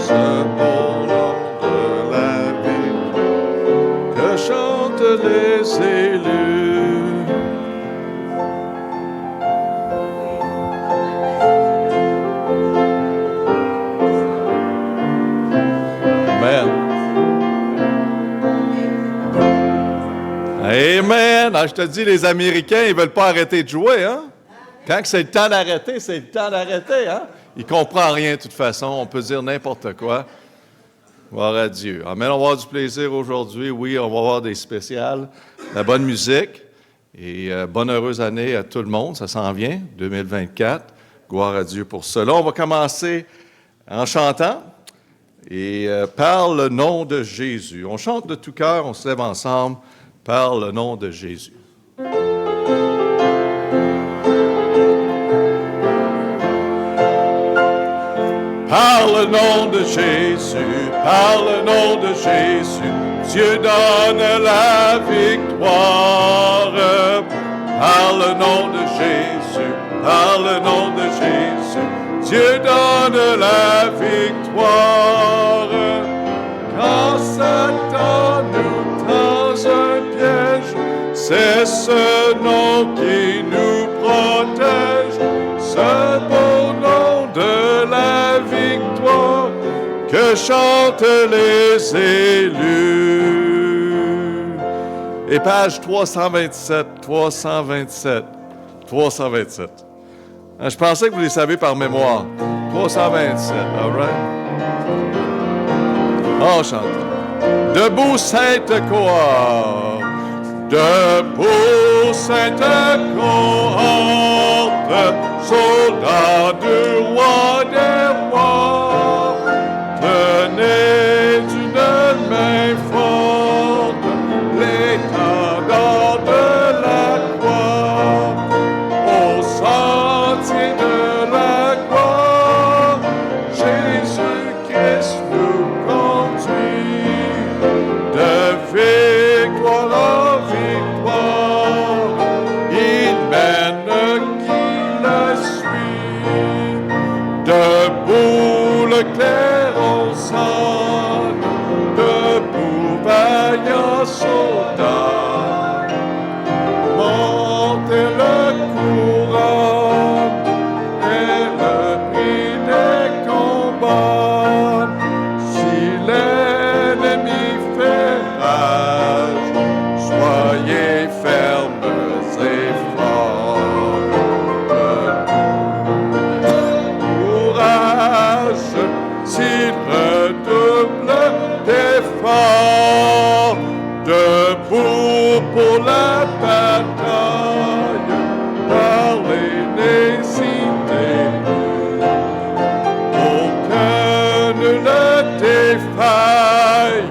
ce beau nom de la vie que chantent les élus. Amen. Amen. Ah, je te dis, les Américains, ils ne veulent pas arrêter de jouer, hein? Quand c'est le temps d'arrêter, c'est le temps d'arrêter, hein? Ils ne comprennent rien de toute façon. On peut dire n'importe quoi. Gloire à Dieu. Amen. On va avoir du plaisir aujourd'hui. Oui, on va avoir des spéciales, la bonne musique. Et bonne heureuse année à tout le monde. Ça s'en vient, 2024. Gloire à Dieu pour cela. On va commencer en chantant. Et par le nom de Jésus. On chante de tout cœur, on se lève ensemble. Par le nom de Jésus. Par le nom de Jésus, par le nom de Jésus, Dieu donne la victoire. Par le nom de Jésus, par le nom de Jésus, Dieu donne la victoire. Quand Satan nous tend un piège, c'est ce nom qui nous protège, ce beau nom de la victoire que chantent les élus. Et page 327. Je pensais que vous les savez par mémoire. 327, all right? On chante. Debout, sainte cohorte. Debout, sainte cohorte. Soldats du roi des rois. Tenez d'une main forte l'étendard de la croix. Au sentier de la gloire, Jésus-Christ nous conduit de victoire en victoire. Il mène qui le suit. Debout le clairon sonne, debout vaillant soldat. Montez le couronne et le prix des combats. Si l'ennemi fait rage, soyez fermes et forts. Courage, s'il redouble d'efforts, debout pour la bataille, parlez, n'hésitez plus. Aucun ne le défaille,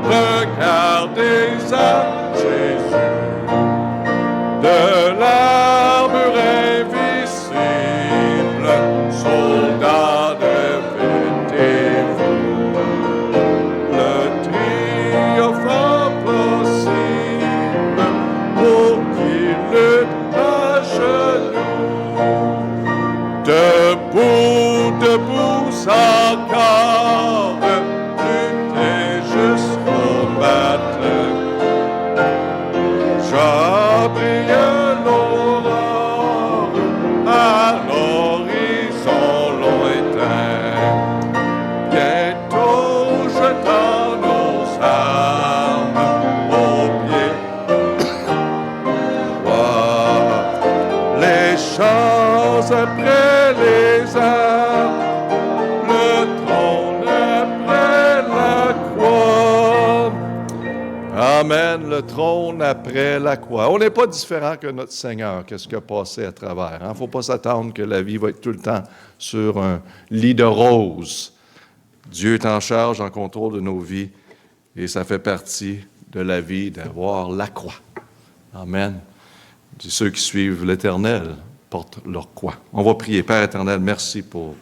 regardez à Jésus. De l'armure invisible, soldats revêtez-vous. Le triomphe possible pour qui lutte à genoux. Debout encore, luttez jusqu'au matin. J'abrille l'aurore à l'horizon lointain. Bientôt jetant nos armes aux pieds. Voir les champs après les arbres, le trône après la croix. Amen, le trône après la croix. On n'est pas différent que notre Seigneur, qu'est-ce qu'il a passé à travers. Il ne faut pas s'attendre que la vie va être tout le temps sur un lit de roses. Dieu est en charge, en contrôle de nos vies, et ça fait partie de la vie d'avoir la croix. Amen. Ceux qui suivent l'Éternel portent leur croix. On va prier. Père éternel, merci pour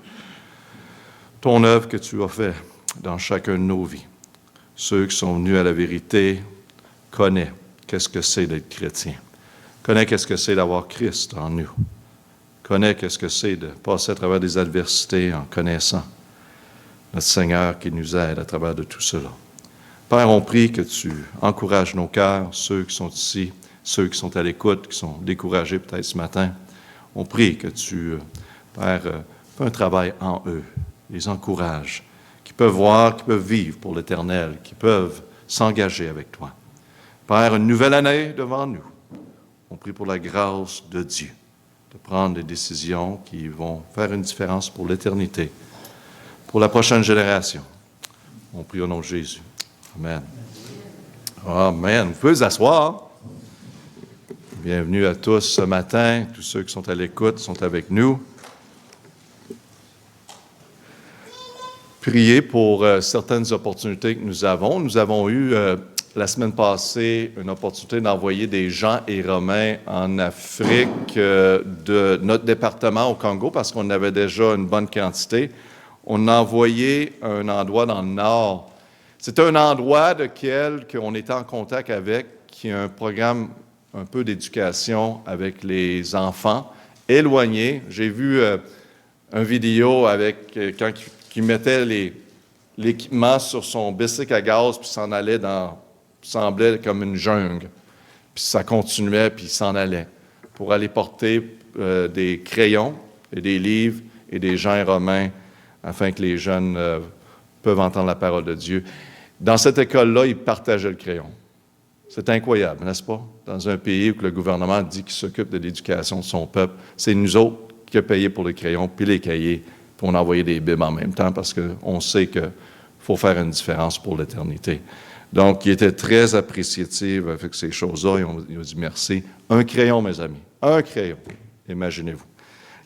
ton œuvre que tu as faite dans chacun de nos vies. Ceux qui sont venus à la vérité connaissent qu'est-ce que c'est d'être chrétien. Connaissent qu'est-ce que c'est d'avoir Christ en nous. Connaissent qu'est-ce que c'est de passer à travers des adversités en connaissant notre Seigneur qui nous aide à travers de tout cela. Père, on prie que tu encourages nos cœurs, ceux qui sont ici, ceux qui sont à l'écoute, qui sont découragés peut-être ce matin. On prie que tu, Père, fais un travail en eux, les encourages, qui peuvent voir, qui peuvent vivre pour l'éternel, qui peuvent s'engager avec toi. Père, une nouvelle année devant nous. On prie pour la grâce de Dieu, de prendre des décisions qui vont faire une différence pour l'éternité, pour la prochaine génération. On prie au nom de Jésus. Amen. Amen. Vous pouvez vous asseoir. Bienvenue à tous ce matin. Tous ceux qui sont à l'écoute sont avec nous. Priez pour certaines opportunités que nous avons. Nous avons eu la semaine passée une opportunité d'envoyer des gens et Romains en Afrique de notre département au Congo parce qu'on avait déjà une bonne quantité. On a envoyé un endroit dans le nord. C'est un endroit qu'on était en contact avec, qui a un programme un peu d'éducation avec les enfants éloignés. J'ai vu une vidéo avec quelqu'un qui mettait l'équipement sur son bicycle à gaz puis s'en allait semblait comme une jungle. Puis ça continuait puis il s'en allait pour aller porter des crayons et des livres et des gens romains afin que les jeunes peuvent entendre la parole de Dieu. Dans cette école-là, ils partageaient le crayon. C'est incroyable, n'est-ce pas? Dans un pays où le gouvernement dit qu'il s'occupe de l'éducation de son peuple, c'est nous autres qui avons payé pour les crayons puis les cahiers, puis on a envoyé des bibes en même temps parce qu'on sait qu'il faut faire une différence pour l'éternité. Donc, il était très appréciatif avec ces choses-là. Ils ont dit merci. Un crayon, mes amis. Un crayon. Imaginez-vous.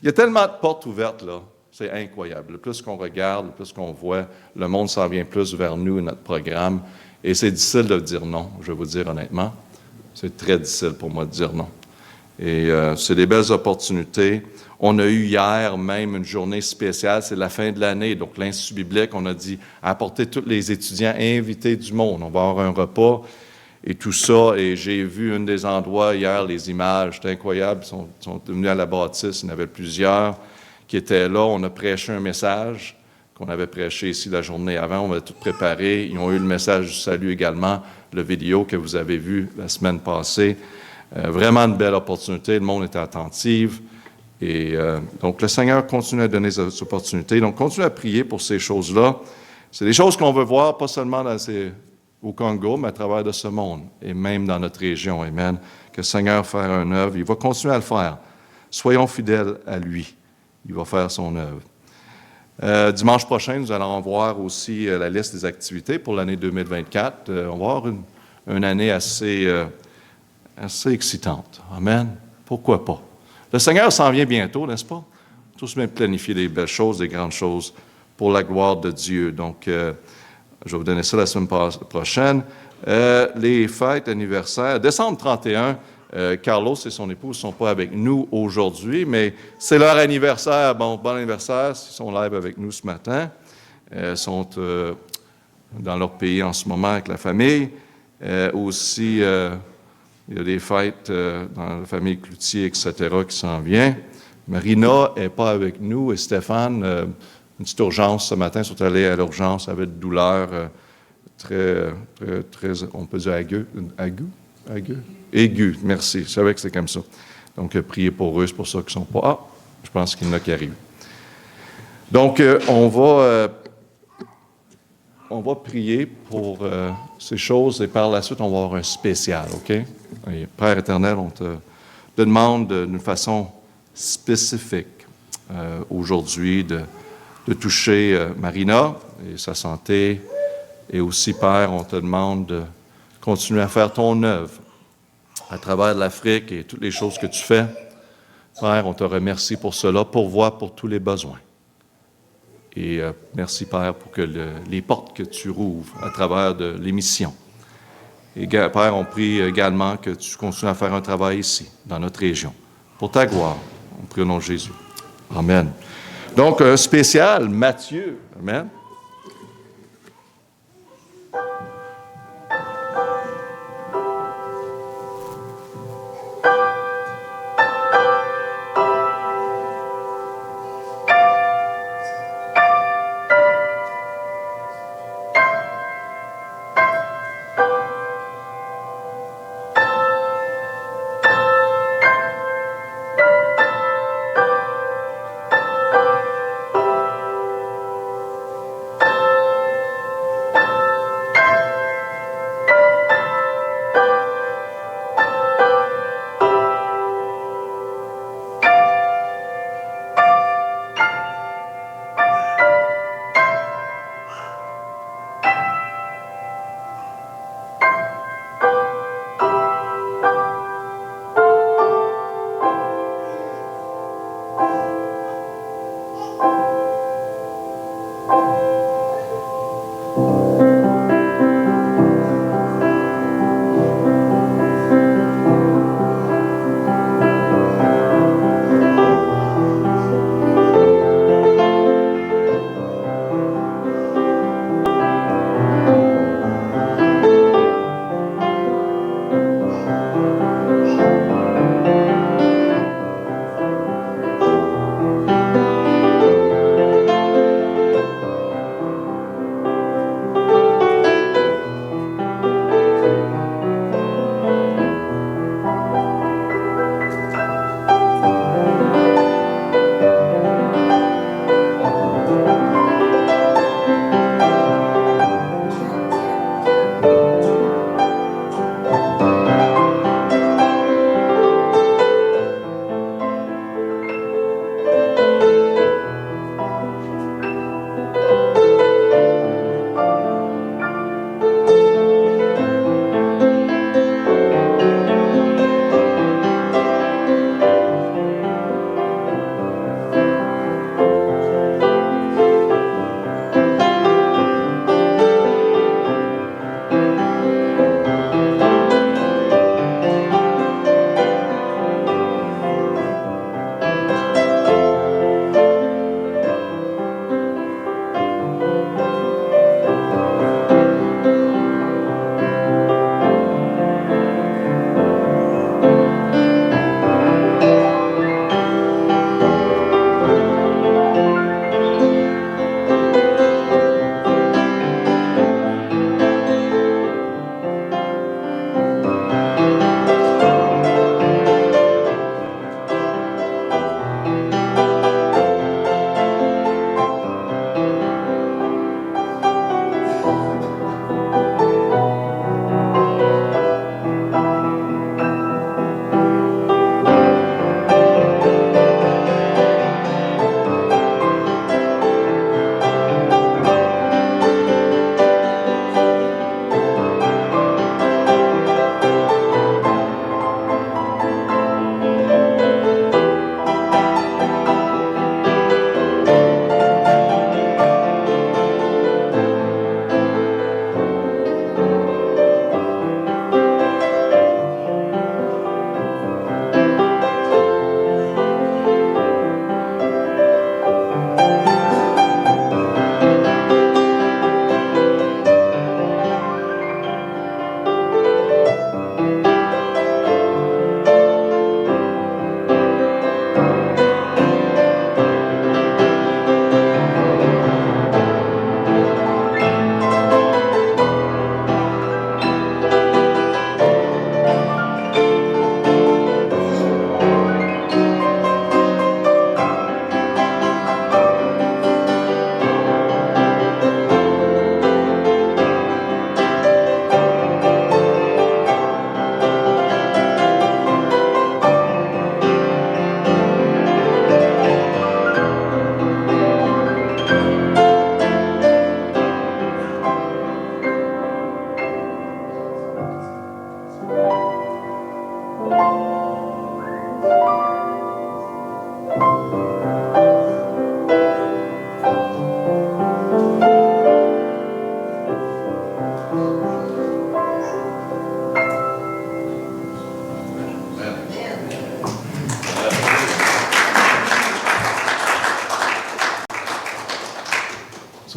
Il y a tellement de portes ouvertes, là. C'est incroyable. Le plus qu'on regarde, le plus qu'on voit, le monde s'en vient plus vers nous et notre programme. Et c'est difficile de dire non, je vais vous dire honnêtement. C'est très difficile pour moi de dire non. Et c'est des belles opportunités. On a eu hier même une journée spéciale, c'est la fin de l'année. Donc, l'Institut biblique, on a dit apporter tous les étudiants invités du monde. On va avoir un repas et tout ça. Et j'ai vu un des endroits hier, les images, c'était incroyable. Ils sont venus à la bâtisse, il y en avait plusieurs qui étaient là. On a prêché un message qu'on avait prêché ici la journée avant. On avait tout préparé. Ils ont eu le message du salut également, le vidéo que vous avez vu la semaine passée. Vraiment une belle opportunité. Le monde était attentif. Et donc, le Seigneur continue à donner ces opportunités. Donc, continue à prier pour ces choses-là. C'est des choses qu'on veut voir, pas seulement au Congo, mais à travers de ce monde, et même dans notre région. Amen. Que le Seigneur fasse une œuvre. Il va continuer à le faire. Soyons fidèles à lui. Il va faire son œuvre. Dimanche prochain, nous allons voir aussi la liste des activités pour l'année 2024. On va avoir une année assez excitante. Amen. Pourquoi pas? Le Seigneur s'en vient bientôt, n'est-ce pas? Tous bien planifier des belles choses, des grandes choses pour la gloire de Dieu. Donc, je vais vous donner ça la semaine prochaine. Les fêtes, anniversaires. Décembre 31, Carlos et son épouse ne sont pas avec nous aujourd'hui, mais c'est leur anniversaire. Bon anniversaire, ils sont live avec nous ce matin. Ils sont dans leur pays en ce moment avec la famille. Aussi, il y a des fêtes dans la famille Cloutier, etc., qui s'en viennent. Marina n'est pas avec nous et Stéphane, une petite urgence ce matin, sont allés à l'urgence avec de douleurs très, on peut dire aiguë, merci. Je savais que c'était comme ça. Donc, priez pour eux, c'est pour ça qu'ils ne sont pas. Ah, je pense qu'il y en a qui arrivent. Donc, on va prier pour ces choses et par la suite, on va avoir un spécial, OK? Et Père éternel, on te demande d'une façon spécifique aujourd'hui de toucher Marina et sa santé. Et aussi, Père, on te demande de continuer à faire ton œuvre à travers l'Afrique et toutes les choses que tu fais. Père, on te remercie pour cela, pourvoir pour tous les besoins. Et merci, Père, pour que les portes que tu rouvres à travers de l'émission. Et Père, on prie également que tu continues à faire un travail ici, dans notre région, pour ta gloire. On prie au nom de Jésus. Amen. Donc, un spécial, Matthieu. Amen.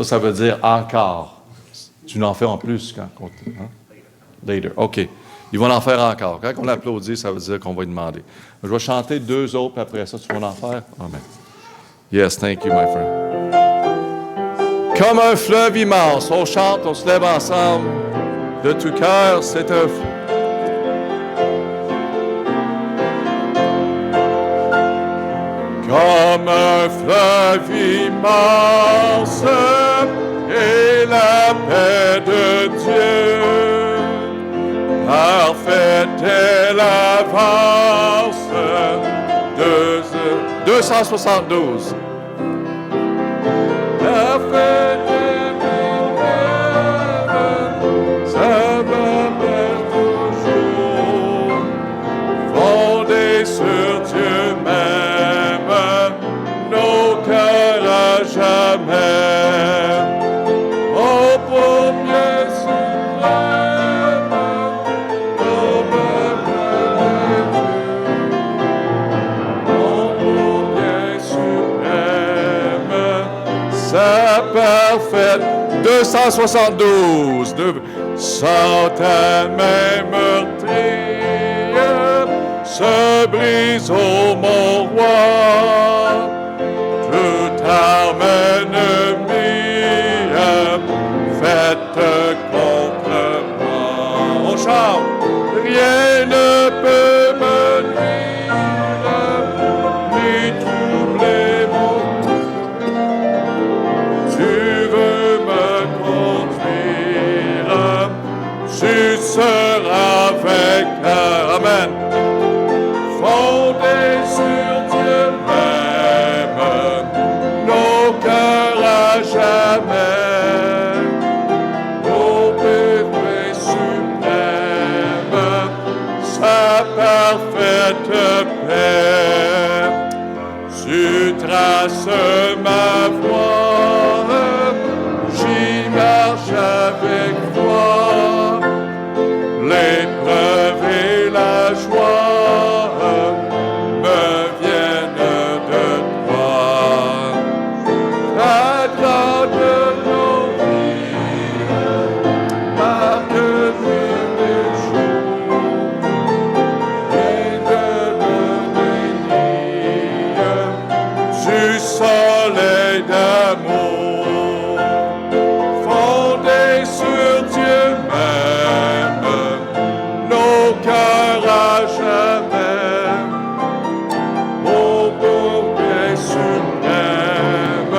Ça veut dire encore. Tu n'en fais en plus quand hein? Later. OK. Ils vont en faire encore. Quand on applaudit, ça veut dire qu'on va lui demander. Je vais chanter 2 autres, puis après ça, tu vas en faire? Amen. Yes, thank you, my friend. Comme un fleuve immense, on chante, on se lève ensemble. De tout cœur, c'est un fleuve. Comme un fleuve immense et la paix de Dieu, parfaite est l'avance. 272. Parfaite est ça m'appelle toujours, fondé sur Dieu même, nos cœurs à jamais. Oh, pour bien suprême, oh, pour bien suprême, sa parfaite. 272. Sans ta main meurtrière, se brise, ô mon roi, toute arme ennemie faite contre moi. On chante, rien ne peut me nuire, ni troubler mon cœur. Tu veux me conduire, tu seras vainqueur. Amen. Fondé sur Dieu même, nos cœurs à jamais. Ô Père suprême, sa parfaite paix. Tu traces ma voie, j'y marche avec toi. L'épreuve et la joie me viennent de toi. La grande l'envie marque nuit et jour, et de bénir du soleil d'amour, fondé sur Dieu même, nos cœurs à jamais. Ô bon Père suprême,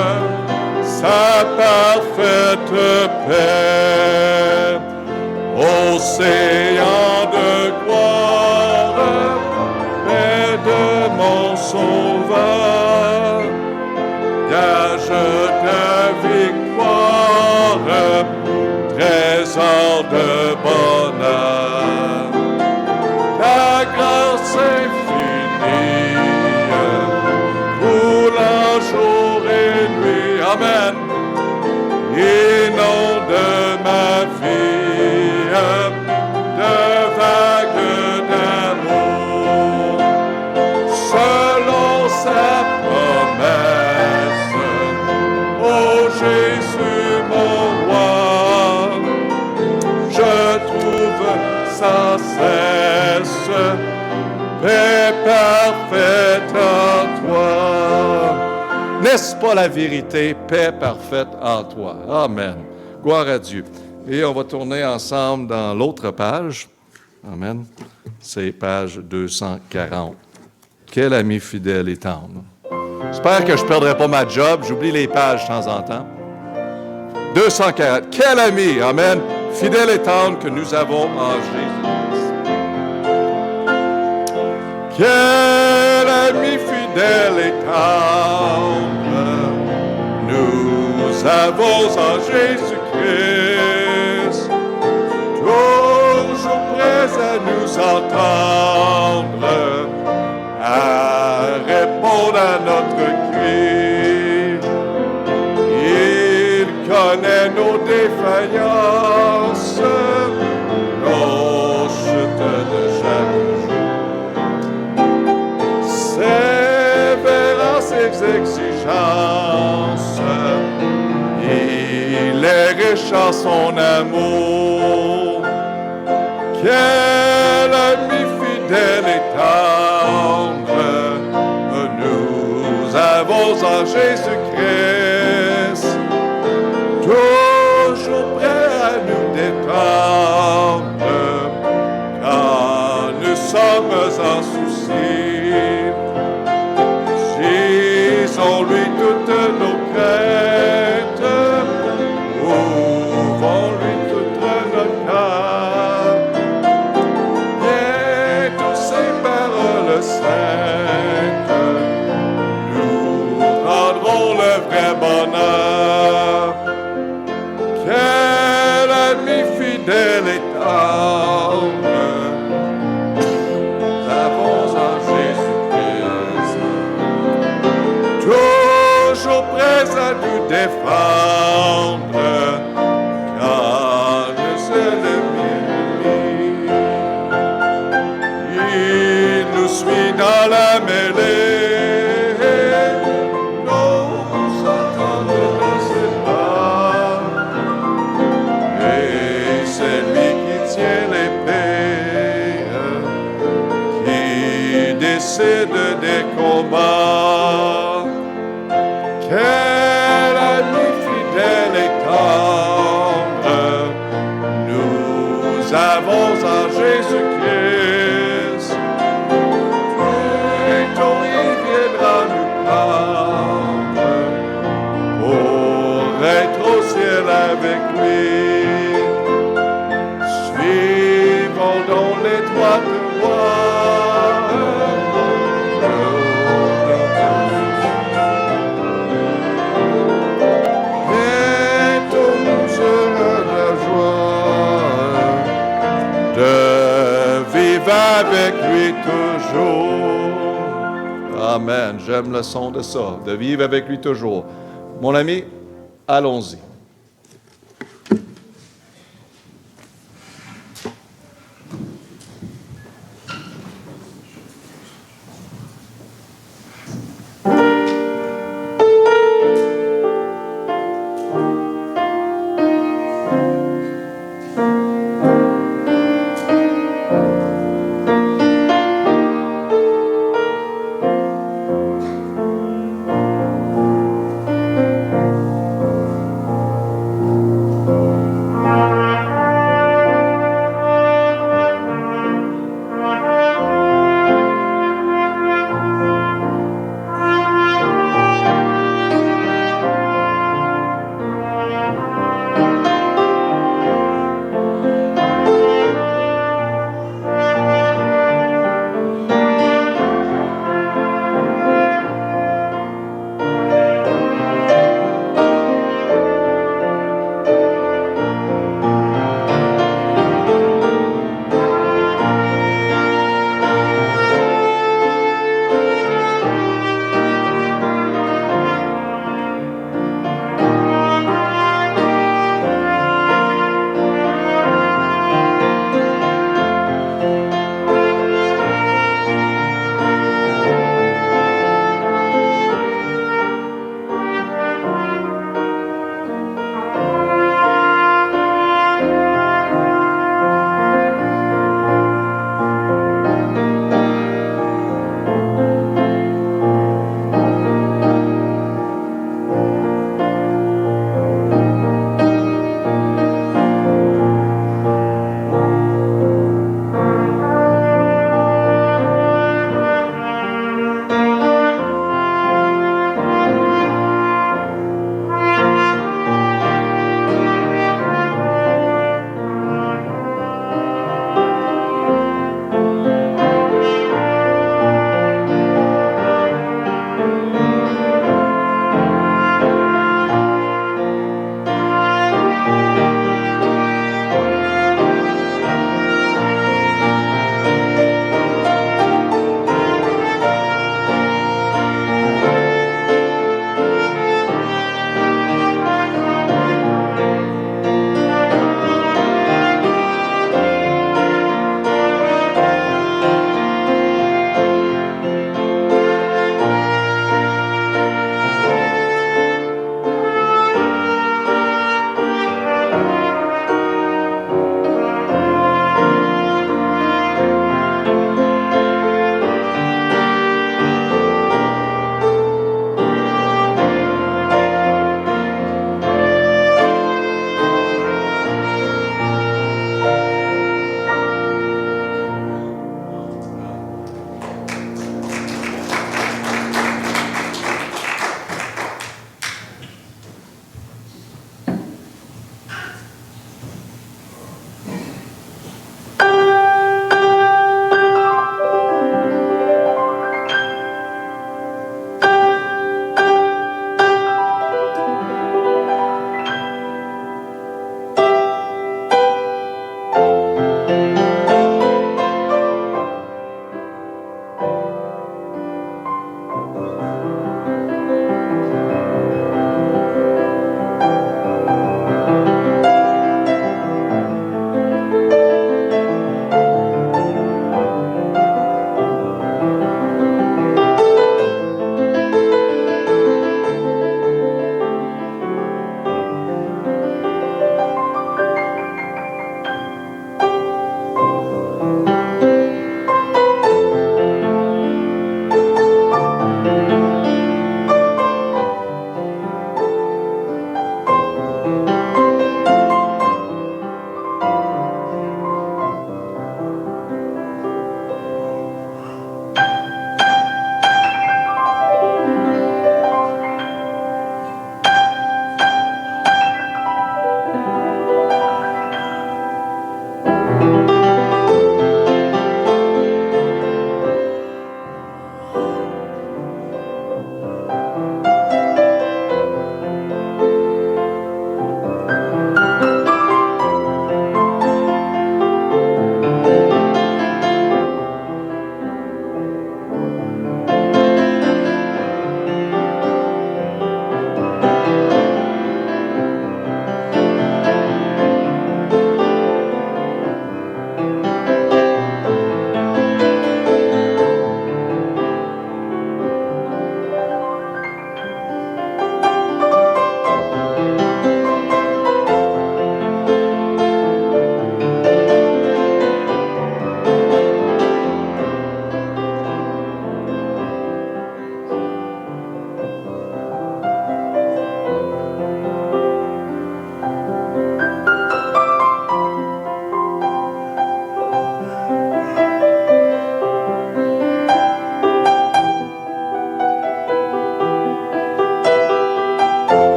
sa parfaite paix. Océan de gloire, paix de mon sauveur, gage ta victoire, trésor de bonheur. Ta grâce infinie, roulant jour et nuit. Amen. Inonde ma vie de vagues d'amour, selon sa promesse. Oh Jésus mon roi, je trouve sans cesse paix parfaite en toi. N'est-ce pas la vérité? Paix parfaite en toi. Amen. Gloire à Dieu. Et on va tourner ensemble dans l'autre page. Amen. C'est page 240. Quel ami fidèle et tendre. J'espère que je ne perdrai pas ma job. J'oublie les pages de temps en temps. 240. Quel ami, amen, fidèle et tendre que nous avons en Jésus-Christ. Quel ami fidèle et tendre nous avons en Jésus-Christ, toujours prêt à nous entendre, à répondre à notre cri. Il connaît nos défaillances, nos chutes de chaque jour. Sévère en ses exigences, il flécha son amour. Quel ami fidèle et tendre nous avons en Jésus-Christ, toujours prêt à nous défendre quand nous sommes en souci. Disons-lui toutes nos craintes, ouvrons-lui toute notre cœur. Bientôt ces paroles saintes nous rendront le vrai bonheur. Quel ami fidèle et tendre nous avons en Jésus-Christ, toujours prêt à nous défendre quand nous sommes ennemis. Il nous suit dans la mêlée, nous entendons dans ses bras, et c'est lui qui tient l'épée, qui décide des combats. Quel ami fidèle et tendre nous avons en Jésus-Christ. Bientôt il viendra nous prendre pour être au ciel avec lui. Suivons donc l'étroite voie. Avec lui toujours. Amen. J'aime le son de ça, de vivre avec lui toujours. Mon ami, allons-y.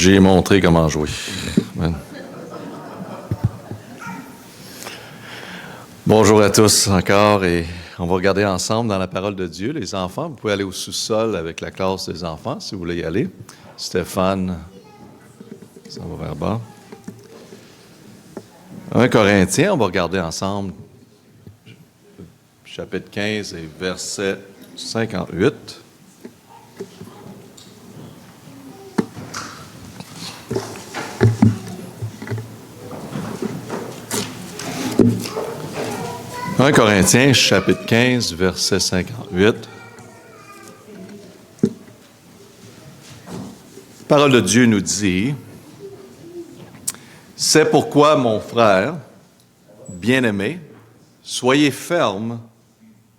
J'ai montré comment jouer. Amen. Bonjour à tous encore et on va regarder ensemble dans la parole de Dieu. Les enfants, vous pouvez aller au sous-sol avec la classe des enfants si vous voulez y aller. Stéphane, ça va vers bas. 1 Corinthiens, on va regarder ensemble chapitre 15 et verset 58. « 1 Corinthiens, chapitre 15, verset 58. La parole de Dieu nous dit, « C'est pourquoi, mon frère, bien-aimé, soyez fermes,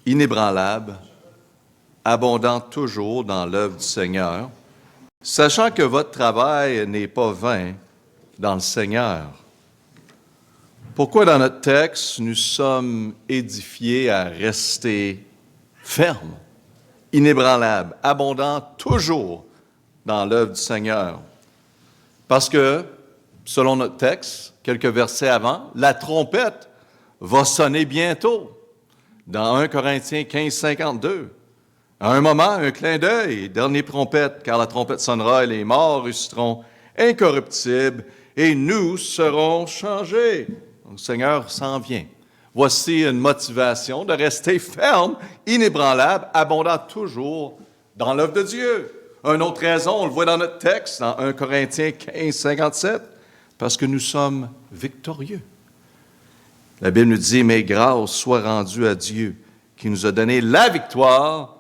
inébranlables, abondants toujours dans l'œuvre du Seigneur, sachant que votre travail n'est pas vain dans le Seigneur. » Pourquoi dans notre texte, nous sommes édifiés à rester fermes, inébranlables, abondants toujours dans l'œuvre du Seigneur? Parce que, selon notre texte, quelques versets avant, la trompette va sonner bientôt. Dans 1 Corinthiens 15, 52. À un moment, un clin d'œil, dernière trompette, car la trompette sonnera et les morts ressusciteront incorruptibles et nous serons changés. Donc, le Seigneur s'en vient. Voici une motivation de rester ferme, inébranlable, abondant toujours dans l'œuvre de Dieu. Une autre raison, on le voit dans notre texte, dans 1 Corinthiens 15, 57, parce que nous sommes victorieux. La Bible nous dit, « Mais grâce soit rendue à Dieu, qui nous a donné la victoire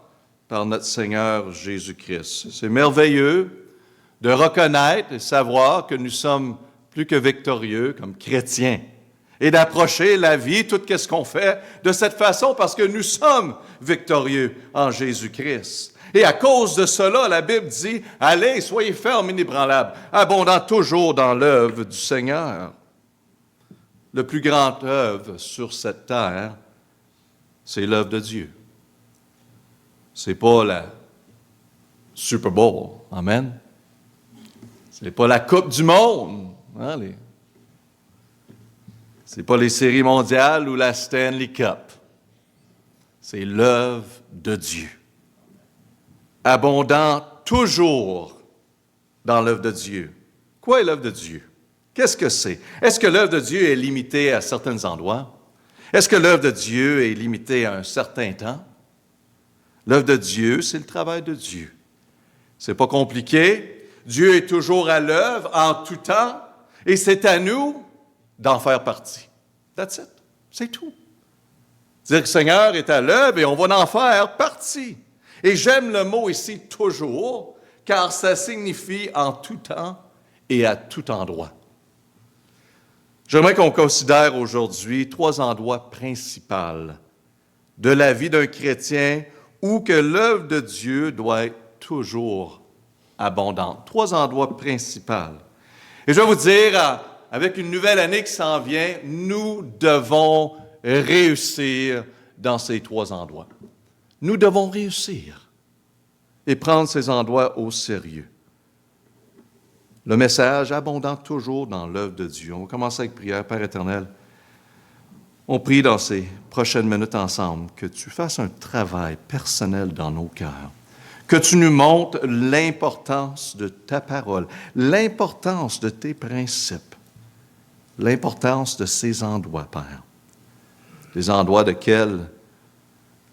par notre Seigneur Jésus-Christ. » C'est merveilleux de reconnaître et savoir que nous sommes plus que victorieux comme chrétiens et d'approcher la vie, tout ce qu'on fait, de cette façon parce que nous sommes victorieux en Jésus-Christ. Et à cause de cela, la Bible dit, « Allez, soyez fermes, inébranlables, abondant toujours dans l'œuvre du Seigneur. » Le plus grand œuvre sur cette terre, c'est l'œuvre de Dieu. C'est pas la Super Bowl, amen. C'est pas la Coupe du Monde, hein, c'est pas les séries mondiales ou la Stanley Cup. C'est l'œuvre de Dieu. Abondant toujours dans l'œuvre de Dieu. Quoi est l'œuvre de Dieu? Qu'est-ce que c'est? Est-ce que l'œuvre de Dieu est limitée à certains endroits? Est-ce que l'œuvre de Dieu est limitée à un certain temps? L'œuvre de Dieu, c'est le travail de Dieu. C'est pas compliqué. Dieu est toujours à l'œuvre en tout temps et c'est à nous d'en faire partie. That's it. C'est tout. Dire que le Seigneur est à l'œuvre et on va en faire partie. Et j'aime le mot ici « toujours » car ça signifie en tout temps et à tout endroit. J'aimerais qu'on considère aujourd'hui 3 endroits principaux de la vie d'un chrétien où que l'œuvre de Dieu doit être toujours abondante. 3 endroits principaux. Et je vais vous dire, avec une nouvelle année qui s'en vient, nous devons réussir dans ces 3 endroits. Nous devons réussir et prendre ces endroits au sérieux. Le message abondant toujours dans l'œuvre de Dieu. On va commencer avec prière. Père éternel, on prie dans ces prochaines minutes ensemble que tu fasses un travail personnel dans nos cœurs, que tu nous montres l'importance de ta parole, l'importance de tes principes, l'importance de ces endroits, Père. Des endroits desquels,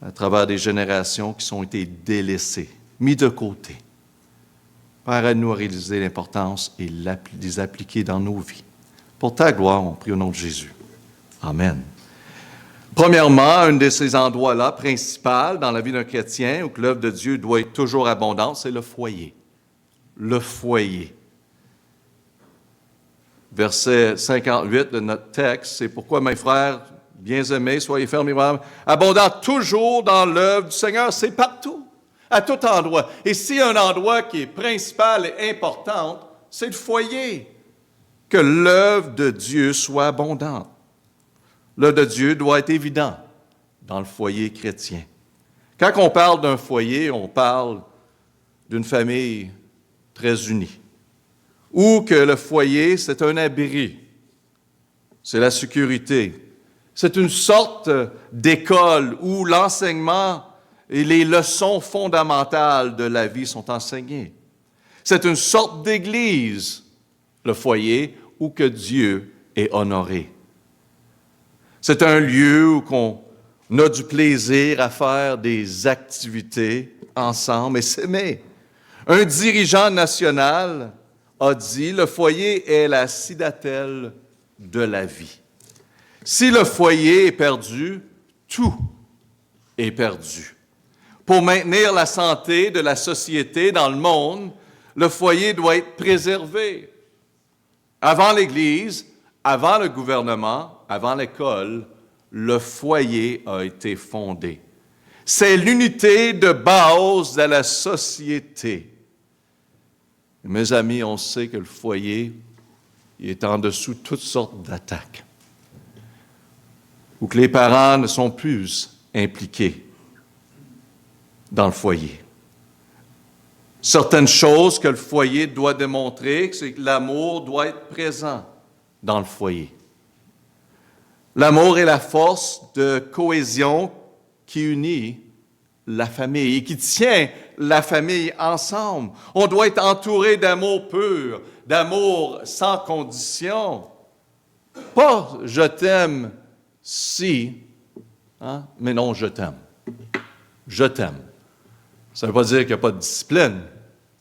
à travers des générations qui ont été délaissés, mis de côté. Père, aide-nous à réaliser l'importance et les appliquer dans nos vies. Pour ta gloire, on prie au nom de Jésus. Amen. Premièrement, un de ces endroits-là, principal dans la vie d'un chrétien, où l'œuvre de Dieu doit être toujours abondante, c'est le foyer. Le foyer. Verset 58 de notre texte, c'est pourquoi, mes frères, bien-aimés, soyez fermes et abondants toujours dans l'œuvre du Seigneur. C'est partout. À tout endroit. Et s'il y a un endroit qui est principal et important, c'est le foyer. Que l'œuvre de Dieu soit abondante. L'œuvre de Dieu doit être évidente dans le foyer chrétien. Quand on parle d'un foyer, on parle d'une famille très unie, ou que le foyer, c'est un abri, c'est la sécurité. C'est une sorte d'école où l'enseignement et les leçons fondamentales de la vie sont enseignées. C'est une sorte d'église, le foyer, où que Dieu est honoré. C'est un lieu où on a du plaisir à faire des activités ensemble et s'aimer. Un dirigeant national a dit, le foyer est la citadelle de la vie. Si le foyer est perdu, tout est perdu. Pour maintenir la santé de la société dans le monde, le foyer doit être préservé. Avant l'Église, avant le gouvernement, avant l'école, le foyer a été fondé. C'est l'unité de base de la société. Mes amis, on sait que le foyer est en dessous de toutes sortes d'attaques, où que les parents ne sont plus impliqués dans le foyer. Certaines choses que le foyer doit démontrer, c'est que l'amour doit être présent dans le foyer. L'amour est la force de cohésion qui unit la famille et qui tient la famille ensemble. On doit être entouré d'amour pur, d'amour sans condition. Pas « je t'aime si hein, », mais non « je t'aime ». Je t'aime. Ça ne veut pas dire qu'il n'y a pas de discipline.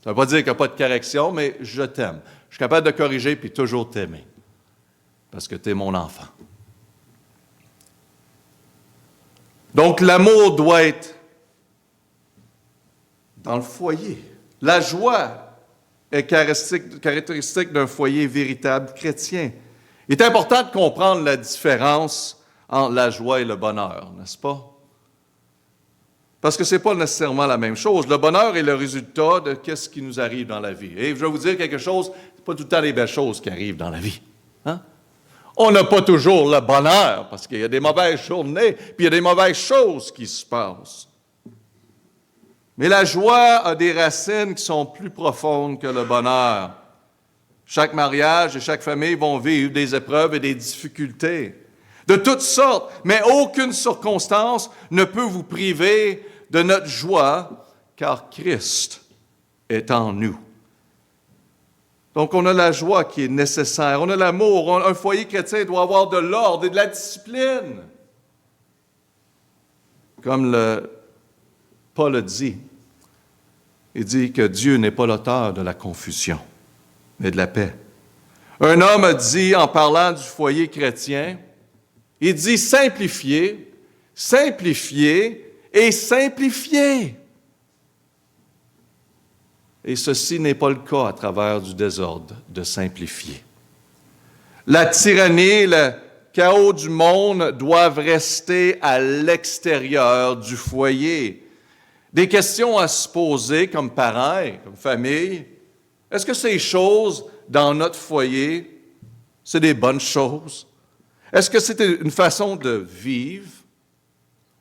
Ça ne veut pas dire qu'il n'y a pas de correction, mais je t'aime. Je suis capable de corriger puis toujours t'aimer. Parce que tu es mon enfant. Donc, l'amour doit être dans le foyer. La joie est caractéristique d'un foyer véritable chrétien. Il est important de comprendre la différence entre la joie et le bonheur, n'est-ce pas? Parce que ce n'est pas nécessairement la même chose. Le bonheur est le résultat de ce qui nous arrive dans la vie. Et je vais vous dire quelque chose, ce n'est pas tout le temps les belles choses qui arrivent dans la vie. Hein? On n'a pas toujours le bonheur, parce qu'il y a des mauvaises journées, puis il y a des mauvaises choses qui se passent. Mais la joie a des racines qui sont plus profondes que le bonheur. Chaque mariage et chaque famille vont vivre des épreuves et des difficultés de toutes sortes, mais aucune circonstance ne peut vous priver de notre joie, car Christ est en nous. Donc, on a la joie qui est nécessaire, on a l'amour, un foyer chrétien doit avoir de l'ordre et de la discipline. Comme Paul le dit, il dit que Dieu n'est pas l'auteur de la confusion, mais de la paix. Un homme a dit, en parlant du foyer chrétien, il dit simplifier, simplifier et simplifier. Et ceci n'est pas le cas à travers du désordre de simplifier. La tyrannie et le chaos du monde doivent rester à l'extérieur du foyer. Des questions à se poser comme parents et comme famille. Est-ce que ces choses dans notre foyer, c'est des bonnes choses? Est-ce que c'est une façon de vivre,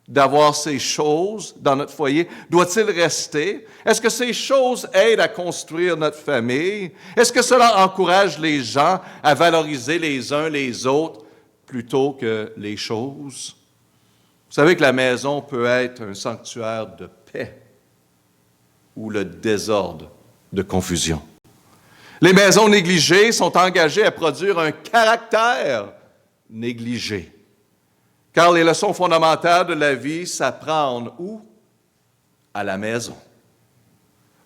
d'avoir ces choses dans notre foyer? Doit-il rester? Est-ce que ces choses aident à construire notre famille? Est-ce que cela encourage les gens à valoriser les uns les autres plutôt que les choses? Vous savez que la maison peut être un sanctuaire de paix ou le désordre de confusion. Les maisons négligées sont engagées à produire un caractère négligé. Car les leçons fondamentales de la vie s'apprennent où? À la maison.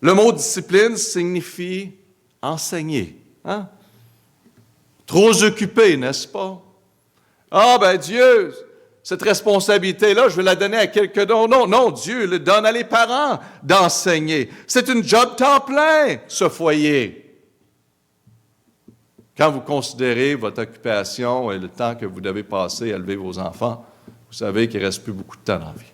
Le mot discipline signifie enseigner. Hein? Trop occupé, n'est-ce pas? Ah, ben Dieu, cette responsabilité-là, je vais la donner à quelqu'un d'autre. Non, Dieu le donne à les parents d'enseigner. C'est une job temps plein, ce foyer. Quand vous considérez votre occupation et le temps que vous devez passer à élever vos enfants, vous savez qu'il ne reste plus beaucoup de temps dans la vie.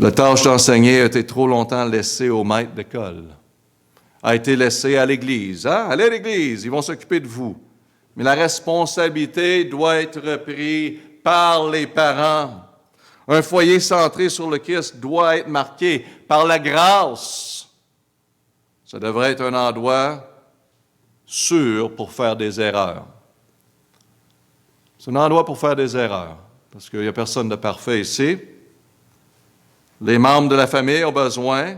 La tâche d'enseigner a été trop longtemps laissée aux maîtres d'école, a été laissée à l'Église. Hein? Allez à l'Église, ils vont s'occuper de vous. Mais la responsabilité doit être reprise par les parents. Un foyer centré sur le Christ doit être marqué par la grâce. Ça devrait être un endroit sûr pour faire des erreurs. C'est un endroit pour faire des erreurs, parce qu'il n'y a personne de parfait ici. Les membres de la famille ont besoin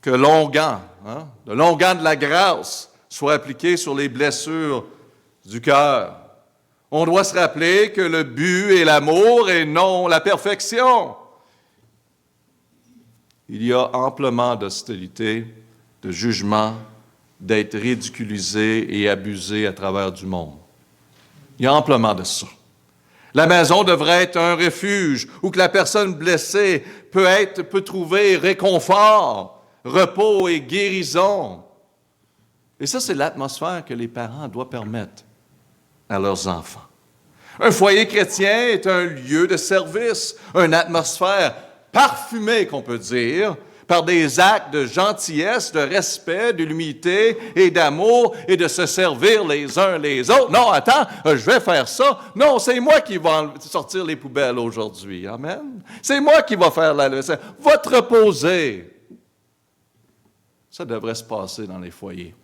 que l'onguent, le l'onguent de la grâce soit appliqué sur les blessures du cœur. On doit se rappeler que le but est l'amour et non la perfection. Il y a amplement d'hostilité, de jugement, d'être ridiculisé et abusé à travers du monde. Il y a amplement de ça. La maison devrait être un refuge où que la personne blessée peut trouver réconfort, repos et guérison. Et ça, c'est l'atmosphère que les parents doivent permettre à leurs enfants. Un foyer chrétien est un lieu de service, une atmosphère parfumée, qu'on peut dire, par des actes de gentillesse, de respect, d'humilité et d'amour et de se servir les uns les autres. Non, attends, je vais faire ça. Non, c'est moi qui vais sortir les poubelles aujourd'hui. Amen. C'est moi qui vais faire la vaisselle. Va te reposer. Ça devrait se passer dans les foyers.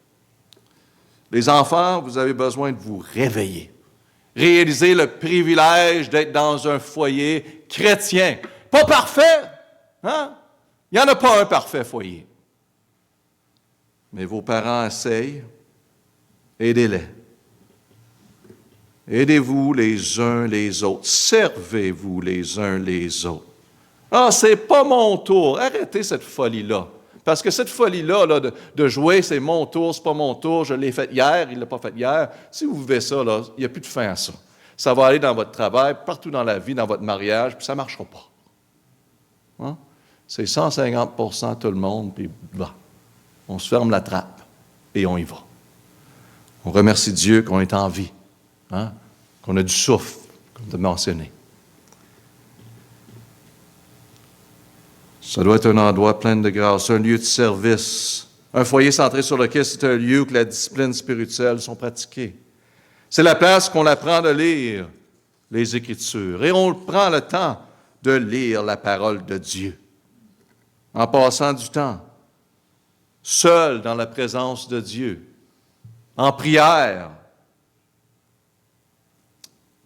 Les enfants, vous avez besoin de vous réveiller. Réaliser le privilège d'être dans un foyer chrétien. Pas parfait, hein? Il n'y en a pas un parfait foyer. Mais vos parents essayent, aidez-les. Aidez-vous les uns les autres. Servez-vous les uns les autres. Ah, c'est pas mon tour. Arrêtez cette folie-là. Parce que cette folie-là, de jouer, c'est mon tour, c'est pas mon tour, je l'ai fait hier, il ne l'a pas fait hier. Si vous vivez ça, là, il n'y a plus de fin à ça. Ça va aller dans votre travail, partout dans la vie, dans votre mariage, puis ça ne marchera pas. Hein? C'est 150% tout le monde, puis bah, on se ferme la trappe et on y va. On remercie Dieu qu'on est en vie, hein? Qu'on a du souffle, comme tu as mentionné. Ça doit être un endroit plein de grâce, un lieu de service. Un foyer centré sur le Christ, c'est un lieu où la discipline spirituelle sont pratiquées. C'est la place qu'on apprend de lire les Écritures. Et on prend le temps de lire la parole de Dieu. En passant du temps, seul dans la présence de Dieu, en prière.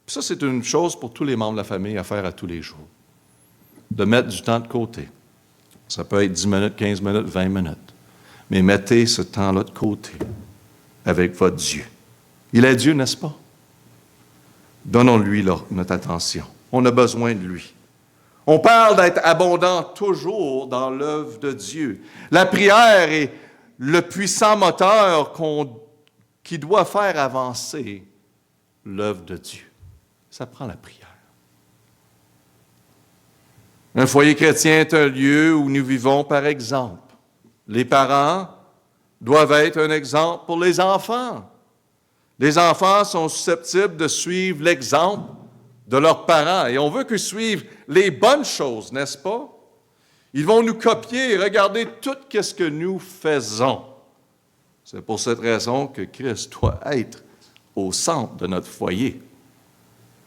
Puis ça, c'est une chose pour tous les membres de la famille à faire à tous les jours. De mettre du temps de côté. Ça peut être 10 minutes, 15 minutes, 20 minutes. Mais mettez ce temps-là de côté avec votre Dieu. Il est Dieu, n'est-ce pas? Donnons-lui notre attention. On a besoin de lui. On parle d'être abondant toujours dans l'œuvre de Dieu. La prière est le puissant moteur qui doit faire avancer l'œuvre de Dieu. Ça prend la prière. Un foyer chrétien est un lieu où nous vivons par exemple. Les parents doivent être un exemple pour les enfants. Les enfants sont susceptibles de suivre l'exemple de leurs parents. Et on veut qu'ils suivent les bonnes choses, n'est-ce pas? Ils vont nous copier et regarder tout ce que nous faisons. C'est pour cette raison que Christ doit être au centre de notre foyer.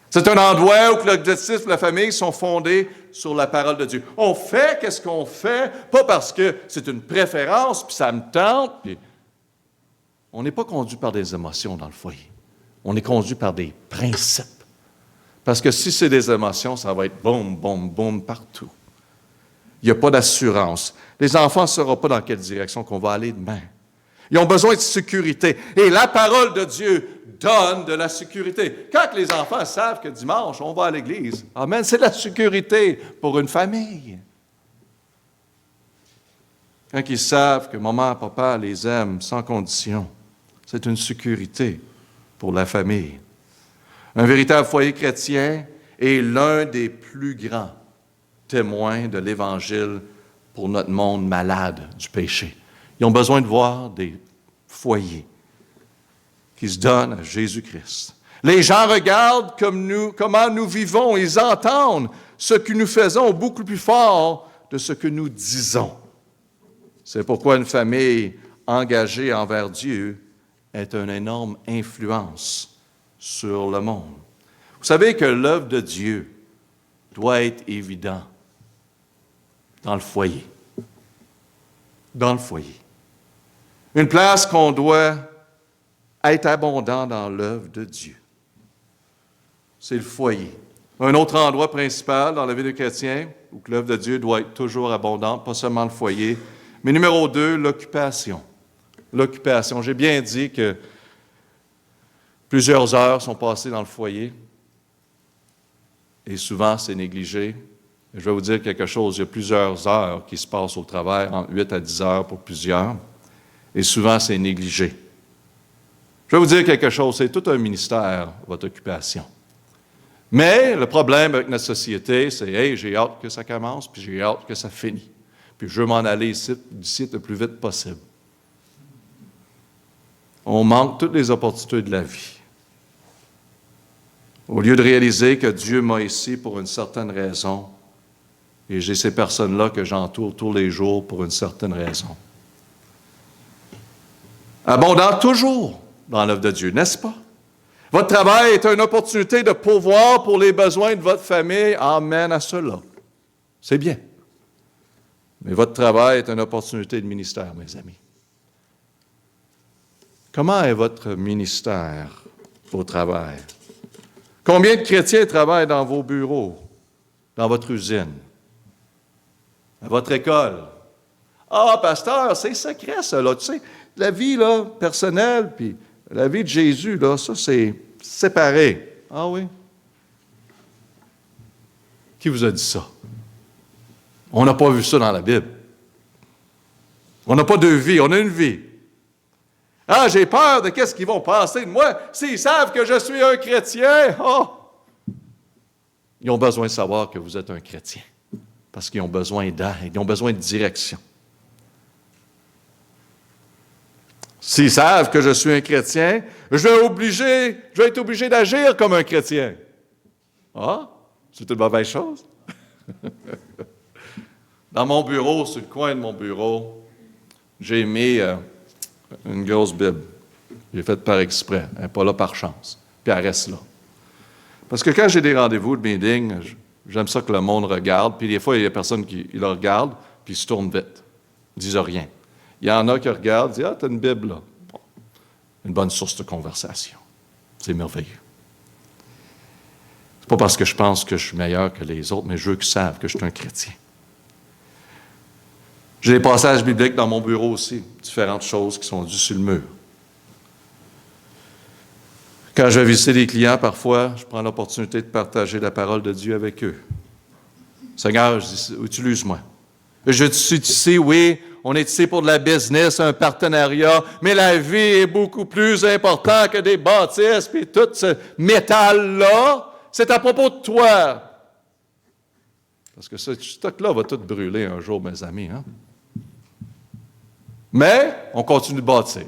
C'est un endroit où l'objectif de la famille sont fondés sur la parole de Dieu. On fait qu'est-ce qu'on fait, pas parce que c'est une préférence, puis ça me tente, puis on n'est pas conduit par des émotions dans le foyer. On est conduit par des principes. Parce que si c'est des émotions, ça va être boum, boum, boum partout. Il n'y a pas d'assurance. Les enfants ne sauront pas dans quelle direction qu'on va aller demain. Ils ont besoin de sécurité. Et la parole de Dieu donne de la sécurité. Quand les enfants savent que dimanche, on va à l'église, amen, c'est la sécurité pour une famille. Quand ils savent que maman et papa les aiment sans condition, c'est une sécurité pour la famille. Un véritable foyer chrétien est l'un des plus grands témoins de l'Évangile pour notre monde malade du péché. Ils ont besoin de voir des foyers qui se donnent à Jésus-Christ. Les gens regardent comment nous vivons, ils entendent ce que nous faisons beaucoup plus fort de ce que nous disons. C'est pourquoi une famille engagée envers Dieu est une énorme influence sur le monde. Vous savez que l'œuvre de Dieu doit être évident dans le foyer. Dans le foyer. Une place qu'on doit être abondant dans l'œuvre de Dieu. C'est le foyer. Un autre endroit principal dans la vie de chrétien où l'œuvre de Dieu doit être toujours abondante, pas seulement le foyer, mais numéro 2, l'occupation. L'occupation. J'ai bien dit que plusieurs heures sont passées dans le foyer et souvent c'est négligé. Je vais vous dire quelque chose, il y a plusieurs heures qui se passent au travail, entre 8 à 10 heures pour plusieurs, et souvent c'est négligé. Je vais vous dire quelque chose, c'est tout un ministère, votre occupation. Mais le problème avec notre société, c'est « Hey, j'ai hâte que ça commence, puis j'ai hâte que ça finisse. Puis je veux m'en aller d'ici le plus vite possible. » On manque toutes les opportunités de la vie. Au lieu de réaliser que Dieu m'a ici pour une certaine raison, et j'ai ces personnes-là que j'entoure tous les jours pour une certaine raison. Abondant toujours dans l'œuvre de Dieu, n'est-ce pas? Votre travail est une opportunité de pourvoir pour les besoins de votre famille. Amen à cela. C'est bien. Mais votre travail est une opportunité de ministère, mes amis. Comment est votre ministère au travail? Combien de chrétiens travaillent dans vos bureaux, dans votre usine, à votre école? Ah, pasteur, c'est secret, ça, là. Tu sais, la vie, là, personnelle, puis la vie de Jésus, là, ça, c'est séparé. Ah oui? Qui vous a dit ça? On n'a pas vu ça dans la Bible. On n'a pas deux vies, on a une vie. Ah, j'ai peur de qu'est-ce qu'ils vont penser de moi s'ils savent que je suis un chrétien. Oh! Ils ont besoin de savoir que vous êtes un chrétien parce qu'ils ont besoin d'aide, ils ont besoin de direction. S'ils savent que je suis un chrétien, je vais être obligé d'agir comme un chrétien. Ah, c'est une mauvaise chose. Dans mon bureau, sur le coin de mon bureau, j'ai mis une grosse Bible. J'ai fait par exprès. Elle n'est pas là par chance. Puis elle reste là. Parce que quand j'ai des rendez-vous de meeting, j'aime ça que le monde regarde. Puis des fois, il y a personne qui le regarde, puis ils se tournent vite. Ils ne disent rien. Il y en a qui regardent, disent « Ah, tu as une Bible là. » Bon, une bonne source de conversation. C'est merveilleux. C'est pas parce que je pense que je suis meilleur que les autres, mais je veux qu'ils savent que je suis un chrétien. J'ai des passages bibliques dans mon bureau aussi, différentes choses qui sont dues sur le mur. Quand je vais visiter des clients, parfois, je prends l'opportunité de partager la parole de Dieu avec eux. Seigneur, je dis, utilise-moi. Je suis ici, oui, on est ici pour de la business, un partenariat, mais la vie est beaucoup plus importante que des bâtisses, puis tout ce métal-là, c'est à propos de toi. Parce que ce stock-là va tout brûler un jour, mes amis. Hein? Mais on continue de bâtir.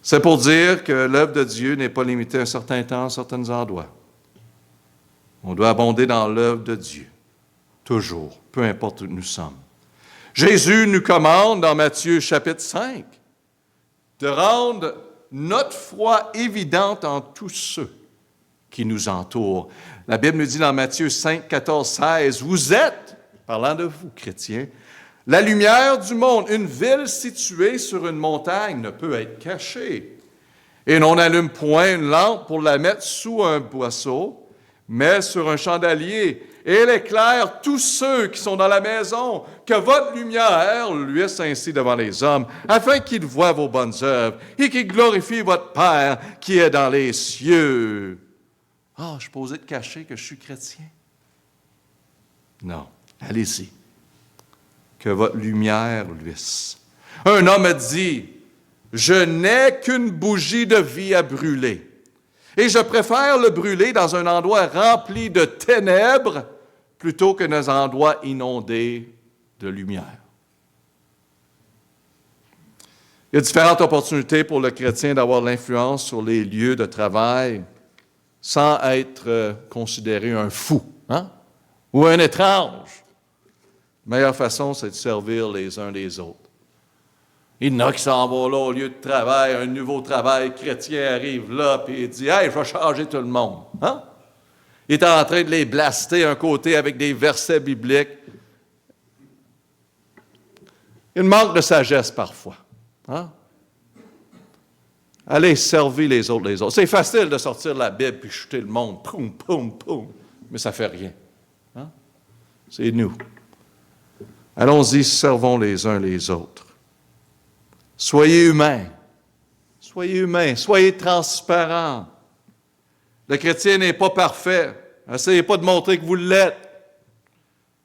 C'est pour dire que l'œuvre de Dieu n'est pas limitée à un certain temps, à certains endroits. On doit abonder dans l'œuvre de Dieu, toujours, peu importe où nous sommes. Jésus nous commande dans Matthieu chapitre 5 de rendre notre foi évidente en tous ceux qui nous entourent. La Bible nous dit dans Matthieu 5, 14, 16, « Vous êtes, parlant de vous, chrétiens, la lumière du monde. Une ville située sur une montagne ne peut être cachée. Et l'on n'allume point une lampe pour la mettre sous un boisseau, mais sur un chandelier, et elle éclaire tous ceux qui sont dans la maison. Que votre lumière luise ainsi devant les hommes, afin qu'ils voient vos bonnes œuvres et qu'ils glorifient votre Père qui est dans les cieux. » Ah, je suis posé de cacher que je suis chrétien. Non, allez-y. Que votre lumière luise. Un homme a dit, « Je n'ai qu'une bougie de vie à brûler, et je préfère le brûler dans un endroit rempli de ténèbres plutôt que dans un endroit inondé de lumière. » Il y a différentes opportunités pour le chrétien d'avoir l'influence sur les lieux de travail sans être considéré un fou, hein? Ou un étrange. La meilleure façon, c'est de servir les uns les autres. Il y en a qui s'en vont là au lieu de travail, un nouveau travail chrétien arrive là, puis il dit « Hey, je vais changer tout le monde. » Hein? Il est en train de les blaster un côté avec des versets bibliques. Il manque de sagesse parfois. Hein? Allez servir les autres. C'est facile de sortir la Bible puis chuter le monde. Poum, poum, poum. Mais ça ne fait rien. Hein? C'est nous. Allons-y, servons les uns les autres. Soyez humains. Soyez humains. Soyez transparents. Le chrétien n'est pas parfait. Essayez pas de montrer que vous l'êtes.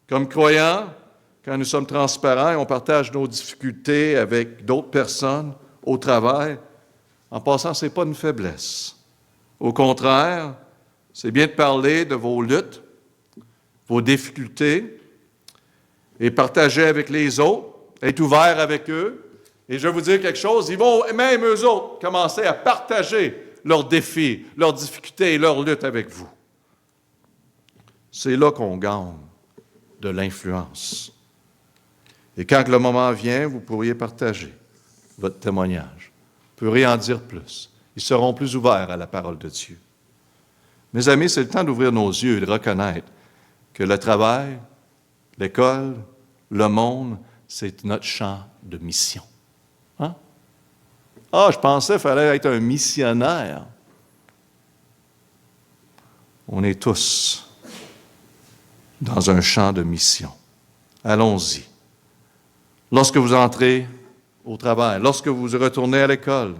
Comme croyants, quand nous sommes transparents et on partage nos difficultés avec d'autres personnes au travail, en passant, ce n'est pas une faiblesse. Au contraire, c'est bien de parler de vos luttes, vos difficultés, et partager avec les autres, être ouvert avec eux. Et je vais vous dire quelque chose, ils vont, même eux autres, commencer à partager leurs défis, leurs difficultés et leurs luttes avec vous. C'est là qu'on gagne de l'influence. Et quand le moment vient, vous pourriez partager votre témoignage. Vous pourriez en dire plus. Ils seront plus ouverts à la parole de Dieu. Mes amis, c'est le temps d'ouvrir nos yeux et de reconnaître que le travail, l'école, le monde, c'est notre champ de mission. Hein? Ah, je pensais qu'il fallait être un missionnaire. On est tous dans un champ de mission. Allons-y. Lorsque vous entrez au travail, lorsque vous retournez à l'école,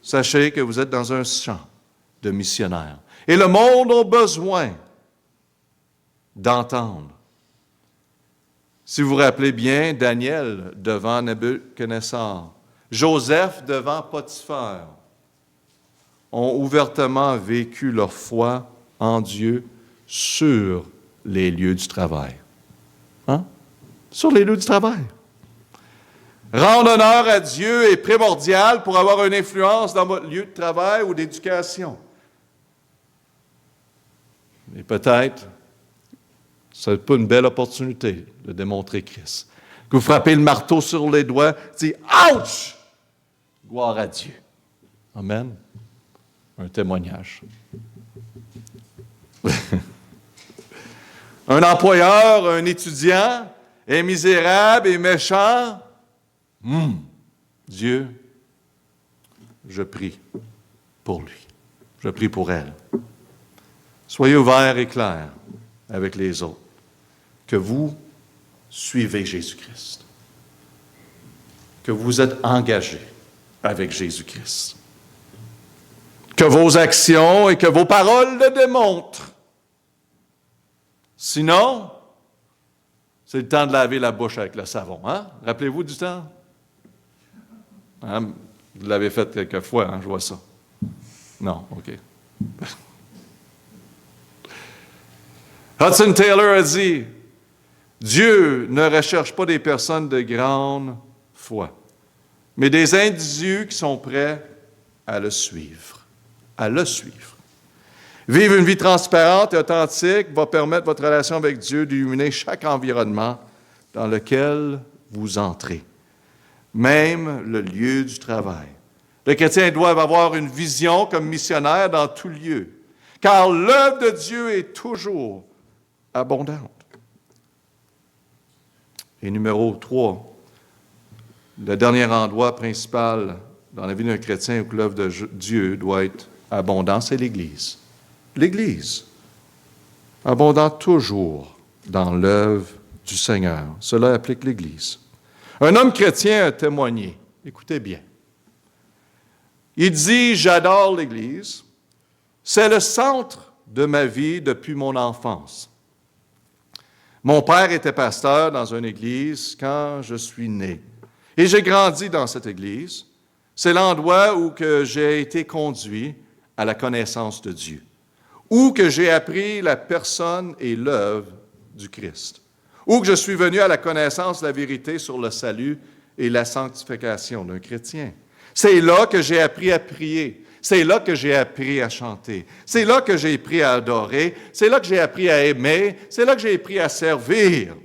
sachez que vous êtes dans un champ de missionnaires. Et le monde a besoin d'entendre. Si vous vous rappelez bien, Daniel devant Nebuchadnezzar, Joseph devant Potiphar, ont ouvertement vécu leur foi en Dieu sur les lieux du travail. Hein? Sur les lieux du travail. Rendre honneur à Dieu est primordial pour avoir une influence dans votre lieu de travail ou d'éducation. Et peut-être, ce n'est pas une belle opportunité de démontrer Christ. Que vous frappez le marteau sur les doigts, dites « Ouch! » Gloire à Dieu. Amen. Un témoignage. Un employeur, un étudiant est misérable et méchant. Dieu, je prie pour lui. Je prie pour elle. Soyez ouverts et clairs avec les autres. Que vous suivez Jésus-Christ. Que vous êtes engagés avec Jésus-Christ. Que vos actions et que vos paroles le démontrent. Sinon, c'est le temps de laver la bouche avec le savon. Hein? Rappelez-vous du temps? Hein? Vous l'avez fait quelques fois, hein? Je vois ça. Non, OK. Hudson Taylor a dit, « Dieu ne recherche pas des personnes de grande foi, mais des individus qui sont prêts à le suivre. » À le suivre. Vivre une vie transparente et authentique va permettre votre relation avec Dieu d'illuminer chaque environnement dans lequel vous entrez, même le lieu du travail. Les chrétiens doivent avoir une vision comme missionnaire dans tout lieu, car l'œuvre de Dieu est toujours abondante. Et numéro 3, le dernier endroit principal dans la vie d'un chrétien où l'œuvre de Dieu doit être abondante, c'est l'Église. L'Église, abondante toujours dans l'œuvre du Seigneur. Cela applique l'Église. Un homme chrétien a témoigné. Écoutez bien. Il dit, « J'adore l'Église. C'est le centre de ma vie depuis mon enfance. Mon père était pasteur dans une église quand je suis né. Et j'ai grandi dans cette église. C'est l'endroit où que j'ai été conduit à la connaissance de Dieu, où que j'ai appris la personne et l'œuvre du Christ, où que je suis venu à la connaissance de la vérité sur le salut et la sanctification d'un chrétien. C'est là que j'ai appris à prier. C'est là que j'ai appris à chanter. C'est là que j'ai appris à adorer. C'est là que j'ai appris à aimer. C'est là que j'ai appris à servir.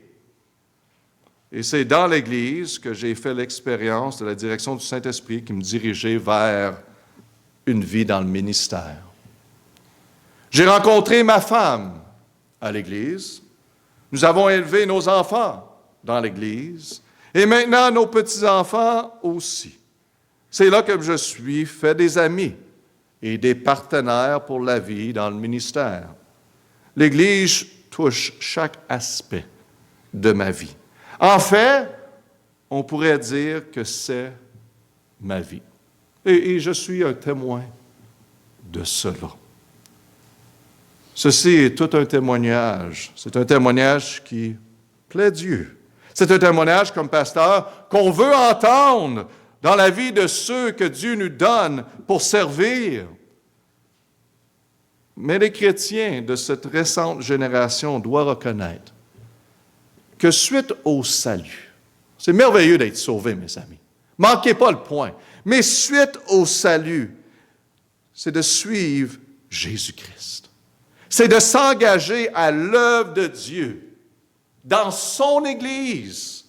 Et c'est dans l'Église que j'ai fait l'expérience de la direction du Saint-Esprit qui me dirigeait vers une vie dans le ministère. J'ai rencontré ma femme à l'Église. Nous avons élevé nos enfants dans l'Église. Et maintenant, nos petits-enfants aussi. C'est là que je suis fait des amis et des partenaires pour la vie dans le ministère. L'Église touche chaque aspect de ma vie. En fait, on pourrait dire que c'est ma vie. Et je suis un témoin de cela. Ceci est tout un témoignage. C'est un témoignage qui plaît Dieu. C'est un témoignage, comme pasteur, qu'on veut entendre dans la vie de ceux que Dieu nous donne pour servir. Mais les chrétiens de cette récente génération doivent reconnaître que suite au salut, c'est merveilleux d'être sauvé, mes amis. Manquez pas le point. Mais suite au salut, c'est de suivre Jésus-Christ. C'est de s'engager à l'œuvre de Dieu dans son Église.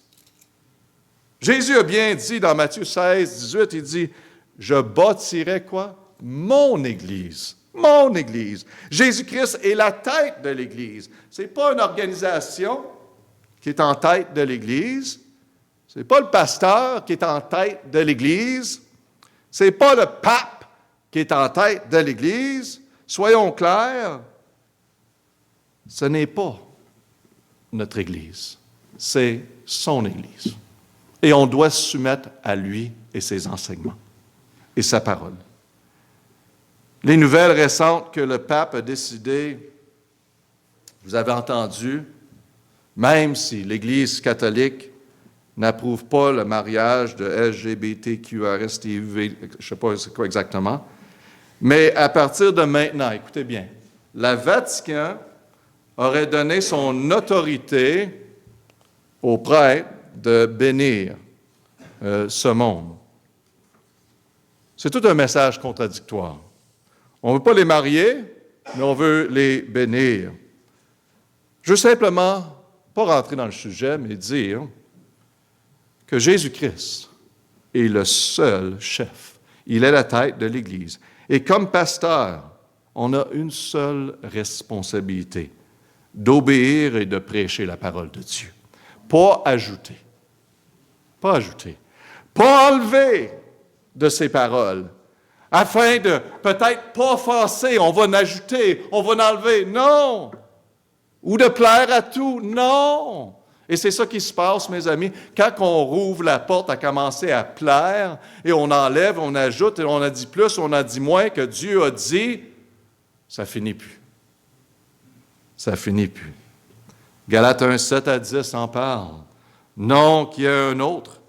Jésus a bien dit dans Matthieu 16, 18, il dit, « Je bâtirai quoi? Mon Église. » Mon Église. Jésus-Christ est la tête de l'Église. Ce n'est pas une organisation qui est en tête de l'Église. Ce n'est pas le pasteur qui est en tête de l'Église. Ce n'est pas le pape qui est en tête de l'Église. Soyons clairs, ce n'est pas notre Église. C'est son Église. Et on doit se soumettre à lui et ses enseignements et sa parole. Les nouvelles récentes que le pape a décidé, vous avez entendu, même si l'Église catholique n'approuve pas le mariage de LGBTQRSTUV, je ne sais pas c'est quoi exactement, mais à partir de maintenant, écoutez bien, le Vatican aurait donné son autorité aux prêtres de bénir ce monde. C'est tout un message contradictoire. On ne veut pas les marier, mais on veut les bénir. Je veux simplement, pas rentrer dans le sujet, mais dire que Jésus-Christ est le seul chef. Il est la tête de l'Église. Et comme pasteur, on a une seule responsabilité, d'obéir et de prêcher la parole de Dieu. Pas ajouter. Pas ajouter. Pas enlever de ses paroles, afin de peut-être pas offenser, on va en ajouter, on va en enlever. Non! Ou de plaire à tout. Non! Et c'est ça qui se passe, mes amis. Quand on rouvre la porte à commencer à plaire, et on enlève, on ajoute, et on en dit plus, on en dit moins que Dieu a dit, ça finit plus. Ça finit plus. Galates 1, 7 à 10 en parle. Non qu'il y ait un autre,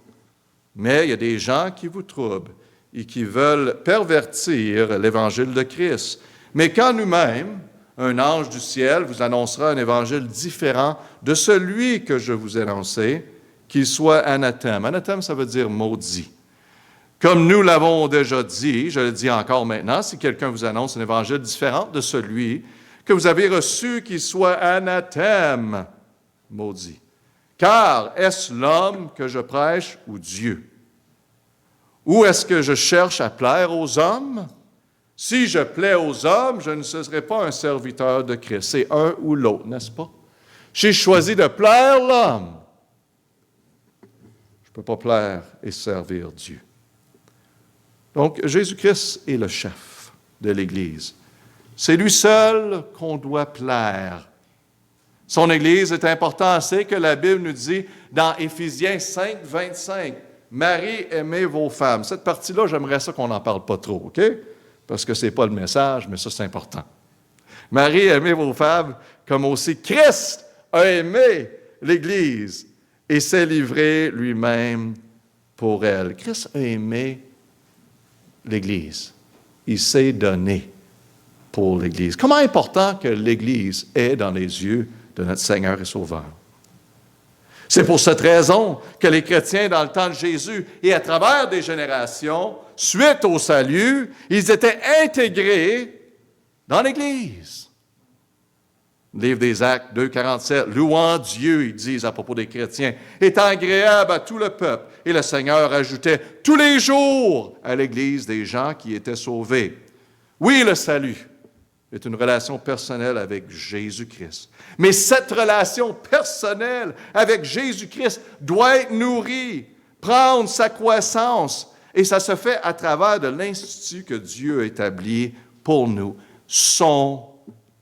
mais il y a des gens qui vous troublent et qui veulent pervertir l'Évangile de Christ. Mais quand nous-mêmes, un ange du ciel vous annoncera un évangile différent de celui que je vous ai annoncé, qu'il soit anathème. Anathème, ça veut dire maudit. Comme nous l'avons déjà dit, je le dis encore maintenant, si quelqu'un vous annonce un évangile différent de celui que vous avez reçu, qu'il soit anathème, maudit. Car est-ce l'homme que je prêche ou Dieu? Ou est-ce que je cherche à plaire aux hommes? Si je plais aux hommes, je ne serai pas un serviteur de Christ. C'est un ou l'autre, n'est-ce pas? J'ai choisi de plaire l'homme. Je ne peux pas plaire et servir Dieu. Donc, Jésus-Christ est le chef de l'Église. C'est lui seul qu'on doit plaire. Son Église est importante. C'est que la Bible nous dit dans Éphésiens 5, 25, « Marie, aimez vos femmes. » Cette partie-là, j'aimerais ça qu'on n'en parle pas trop, OK? Parce que ce n'est pas le message, mais ça, c'est important. « Marie, aimez vos femmes, comme aussi Christ a aimé l'Église et s'est livré lui-même pour elle. » Christ a aimé l'Église. Il s'est donné pour l'Église. Comment important que l'Église est dans les yeux de notre Seigneur et Sauveur. C'est pour cette raison que les chrétiens, dans le temps de Jésus et à travers des générations, suite au salut, ils étaient intégrés dans l'Église. Livre des Actes 2,47, louant Dieu, ils disent à propos des chrétiens, est agréable à tout le peuple. Et le Seigneur ajoutait tous les jours à l'Église des gens qui étaient sauvés. Oui, le salut est une relation personnelle avec Jésus-Christ. Mais cette relation personnelle avec Jésus-Christ doit être nourrie, prendre sa croissance. Et ça se fait à travers de l'institut que Dieu a établi pour nous, son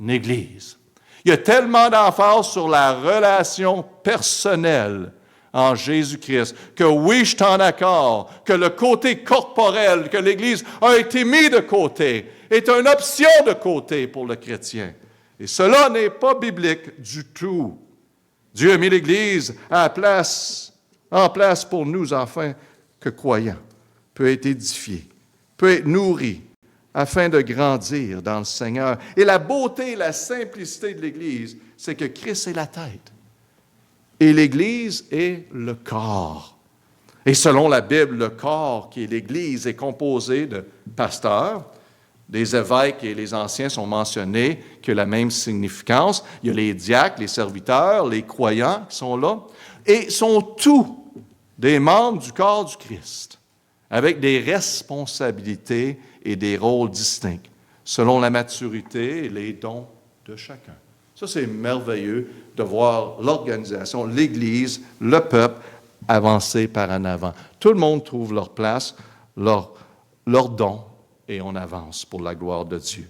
Église. Il y a tellement d'emphase sur la relation personnelle en Jésus-Christ que oui, je suis en accord, que le côté corporel, que l'Église a été mis de côté, est une option de côté pour le chrétien. Et cela n'est pas biblique du tout. Dieu a mis l'Église en place pour nous, afin que croyants peut être édifié, peut être nourri, afin de grandir dans le Seigneur. Et la beauté et la simplicité de l'Église, c'est que Christ est la tête. Et l'Église est le corps. Et selon la Bible, le corps, qui est l'Église, est composé de pasteurs. Les évêques et les anciens sont mentionnés, qui ont la même significance. Il y a les diacres, les serviteurs, les croyants qui sont là. Et sont tous des membres du corps du Christ, avec des responsabilités et des rôles distincts, selon la maturité et les dons de chacun. Ça, c'est merveilleux de voir l'organisation, l'Église, le peuple avancer par en avant. Tout le monde trouve leur place, leur don, et on avance pour la gloire de Dieu.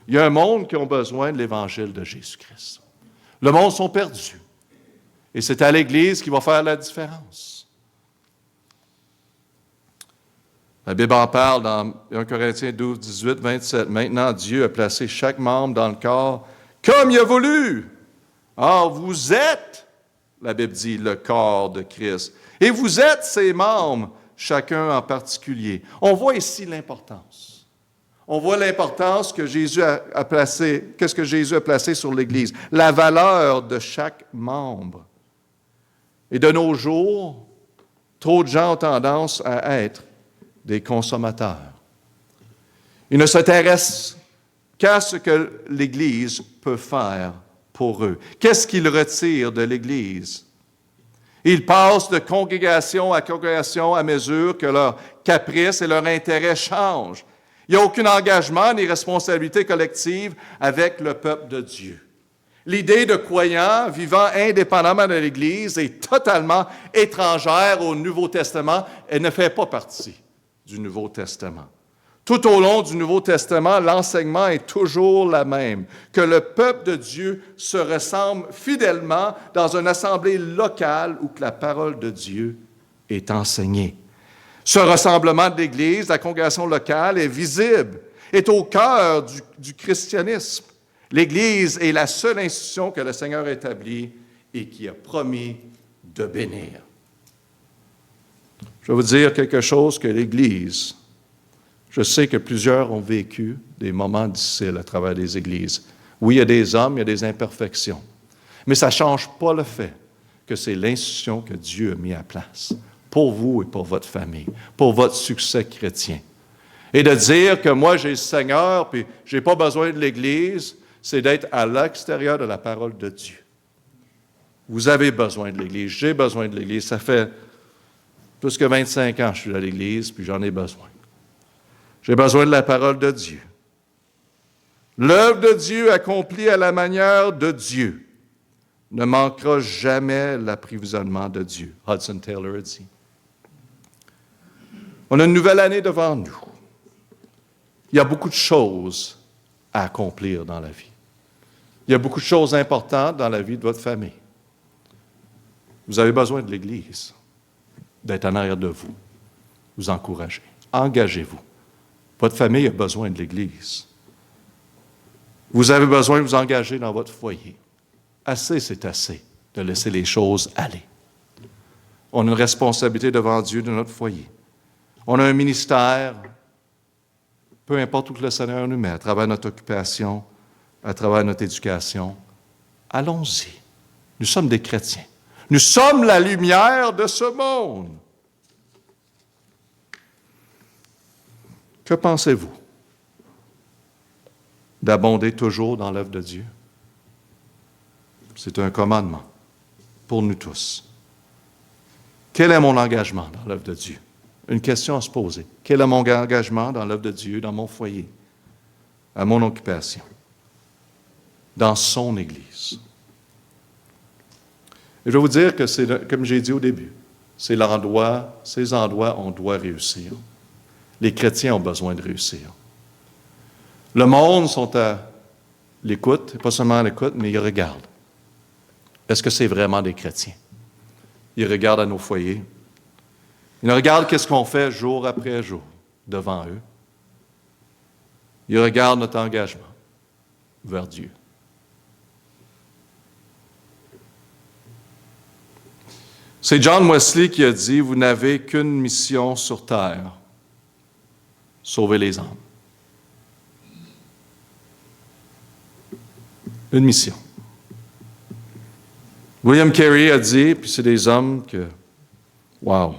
Il y a un monde qui a besoin de l'Évangile de Jésus-Christ. Le monde sont perdus. Et c'est à l'Église qui va faire la différence. La Bible en parle dans 1 Corinthiens 12, 18, 27. Maintenant, Dieu a placé chaque membre dans le corps comme il a voulu. Or, vous êtes, la Bible dit, le corps de Christ. Et vous êtes ses membres, chacun en particulier. On voit ici l'importance. On voit l'importance que Jésus a placée, qu'est-ce que Jésus a placé sur l'Église. La valeur de chaque membre. Et de nos jours, trop de gens ont tendance à être des consommateurs. Ils ne s'intéressent qu'à ce que l'Église peut faire pour eux. Qu'est-ce qu'ils retirent de l'Église? Ils passent de congrégation à congrégation à mesure que leurs caprices et leurs intérêts changent. Il n'y a aucun engagement ni responsabilité collective avec le peuple de Dieu. L'idée de croyants vivant indépendamment de l'Église est totalement étrangère au Nouveau Testament. Elle ne fait pas partie du Nouveau Testament. Tout au long du Nouveau Testament, l'enseignement est toujours le même, que le peuple de Dieu se ressemble fidèlement dans une assemblée locale où que la parole de Dieu est enseignée. Ce rassemblement de l'Église, la congrégation locale, est visible, est au cœur du christianisme. L'Église est la seule institution que le Seigneur a établie et qui a promis de bénir. Je vais vous dire quelque chose que l'Église, je sais que plusieurs ont vécu des moments difficiles à travers les églises. Oui, il y a des hommes, il y a des imperfections. Mais ça ne change pas le fait que c'est l'institution que Dieu a mis à place pour vous et pour votre famille, pour votre succès chrétien. Et de dire que moi, j'ai le Seigneur, puis je n'ai pas besoin de l'Église, c'est d'être à l'extérieur de la parole de Dieu. Vous avez besoin de l'Église, j'ai besoin de l'Église. Ça fait plus que 25 ans que je suis à l'Église, puis j'en ai besoin. J'ai besoin de la parole de Dieu. L'œuvre de Dieu accomplie à la manière de Dieu ne manquera jamais l'approvisionnement de Dieu. Hudson Taylor a dit. On a une nouvelle année devant nous. Il y a beaucoup de choses à accomplir dans la vie. Il y a beaucoup de choses importantes dans la vie de votre famille. Vous avez besoin de l'Église, d'être en arrière de vous, vous encourager. Engagez-vous. Votre famille a besoin de l'Église. Vous avez besoin de vous engager dans votre foyer. Assez, c'est assez de laisser les choses aller. On a une responsabilité devant Dieu de notre foyer. On a un ministère, peu importe où le Seigneur nous met, à travers notre occupation, à travers notre éducation. Allons-y. Nous sommes des chrétiens. Nous sommes la lumière de ce monde. Que pensez-vous? D'abonder toujours dans l'œuvre de Dieu? C'est un commandement pour nous tous. Quel est mon engagement dans l'œuvre de Dieu? Une question à se poser. Quel est mon engagement dans l'œuvre de Dieu, dans mon foyer, à mon occupation, dans son Église? Et je vais vous dire que c'est, comme j'ai dit au début, ces endroits, on doit réussir. Les chrétiens ont besoin de réussir. Le monde sont à l'écoute, et pas seulement à l'écoute, mais ils regardent. Est-ce que c'est vraiment des chrétiens? Ils regardent à nos foyers. Ils regardent qu'est-ce qu'on fait jour après jour devant eux. Ils regardent notre engagement vers Dieu. C'est John Wesley qui a dit « Vous n'avez qu'une mission sur terre, sauver les âmes. » Une mission. William Carey a dit, puis c'est des hommes que, wow,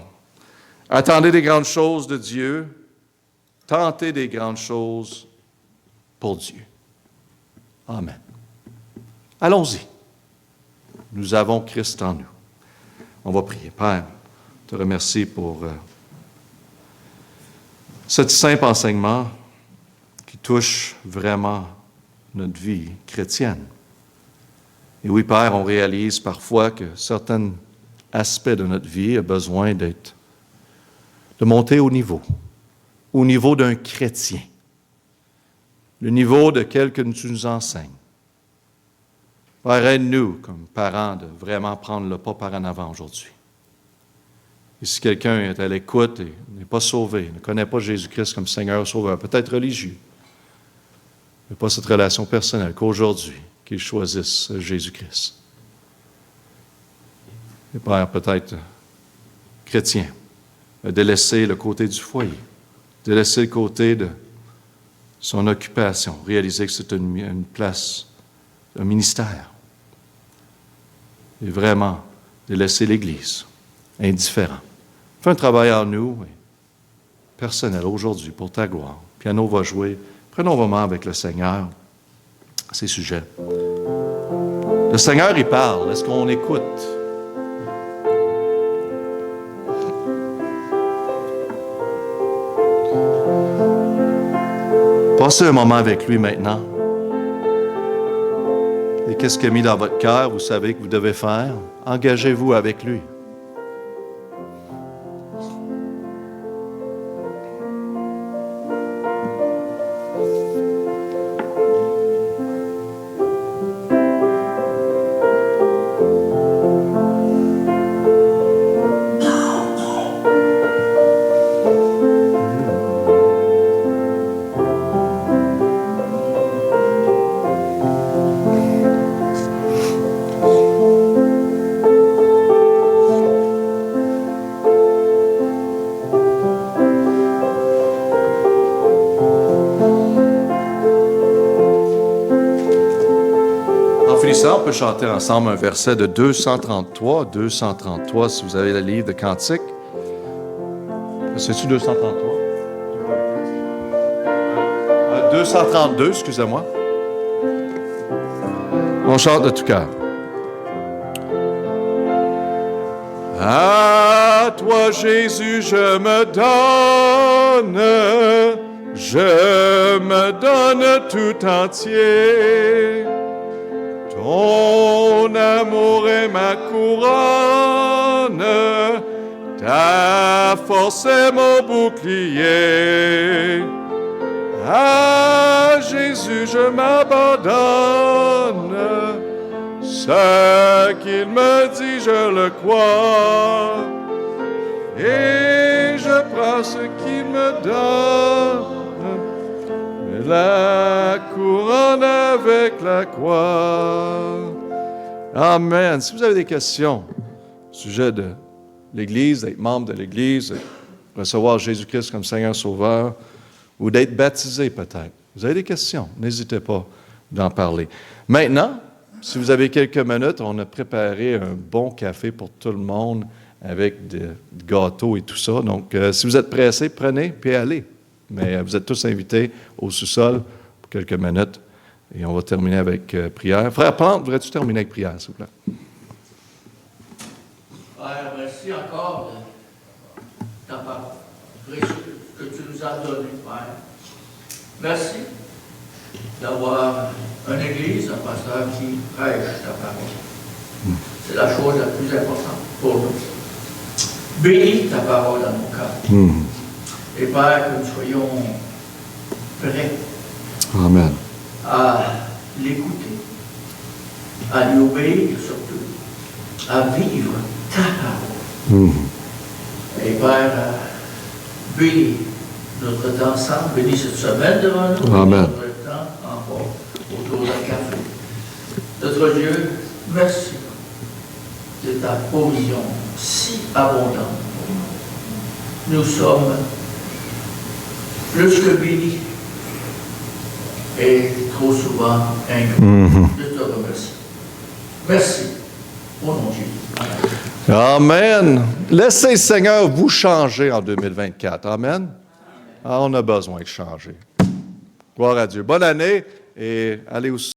attendez des grandes choses de Dieu, tentez des grandes choses pour Dieu. Amen. Allons-y. Nous avons Christ en nous. On va prier. Père, je te remercie pour ce simple enseignement qui touche vraiment notre vie chrétienne. Et oui, Père, on réalise parfois que certains aspects de notre vie ont besoin de monter au niveau d'un chrétien, le niveau de quel que tu nous enseignes. Père, aide-nous, comme parents, de vraiment prendre le pas par en avant aujourd'hui. Et si quelqu'un est à l'écoute et n'est pas sauvé, ne connaît pas Jésus-Christ comme Seigneur Sauveur, peut-être religieux, mais pas cette relation personnelle, qu'aujourd'hui, qu'ils choisissent Jésus-Christ. Et Père, peut-être chrétien, délaisser le côté du foyer, délaisser le côté de son occupation, réaliser que c'est une place, un ministère, et vraiment délaisser l'Église, indifférent. Fais un travail en nous, personnel, aujourd'hui, pour ta gloire. Le piano va jouer. Prenons un moment avec le Seigneur à ces sujets. Le Seigneur, il parle. Est-ce qu'on écoute? Passez un moment avec lui maintenant. Et qu'est-ce qu'il a mis dans votre cœur, vous savez que vous devez faire? Engagez-vous avec lui. On peut chanter ensemble un verset de 233. 233, si vous avez le livre de Cantiques. C'est-tu 233? 232, excusez-moi. On chante de tout cœur. À toi, Jésus, je me donne tout entier. Ton amour est ma couronne, ta force est mon bouclier. À Jésus je m'abandonne, ce qu'il me dit je le crois, et je prends ce qu'il me donne. La couronne avec la croix. Amen. Si vous avez des questions au sujet de l'Église, d'être membre de l'Église, de recevoir Jésus-Christ comme Seigneur Sauveur, ou d'être baptisé peut-être, vous avez des questions, n'hésitez pas d'en parler. Maintenant, si vous avez quelques minutes, on a préparé un bon café pour tout le monde avec des gâteaux et tout ça. Donc, si vous êtes pressés, prenez puis allez. Mais vous êtes tous invités au sous-sol pour quelques minutes Et on va terminer avec prière. Frère Plante, voudrais-tu terminer avec prière, s'il vous plaît? Père, merci encore de ta parole précieuse que tu nous as donnée, Père. Merci d'avoir une église, un pasteur qui prêche ta parole. C'est la chose la plus importante pour nous. Bénis ta parole dans nos cœurs. Et Père, que nous soyons prêts Amen. à l'écouter, à lui obéir surtout, à vivre ta parole. Et Père, bénis notre temps ensemble, bénis cette semaine devant nous, Amen. bénis notre temps encore autour d'un café. Notre Dieu, merci de ta provision si abondante. Nous sommes plus que bénis et trop souvent ingrats. Je te remercie. Merci. Au nom de Jésus. Amen. Laissez le Seigneur vous changer en 2024. Amen. Ah, on a besoin de changer. Gloire à Dieu. Bonne année et allez aussi.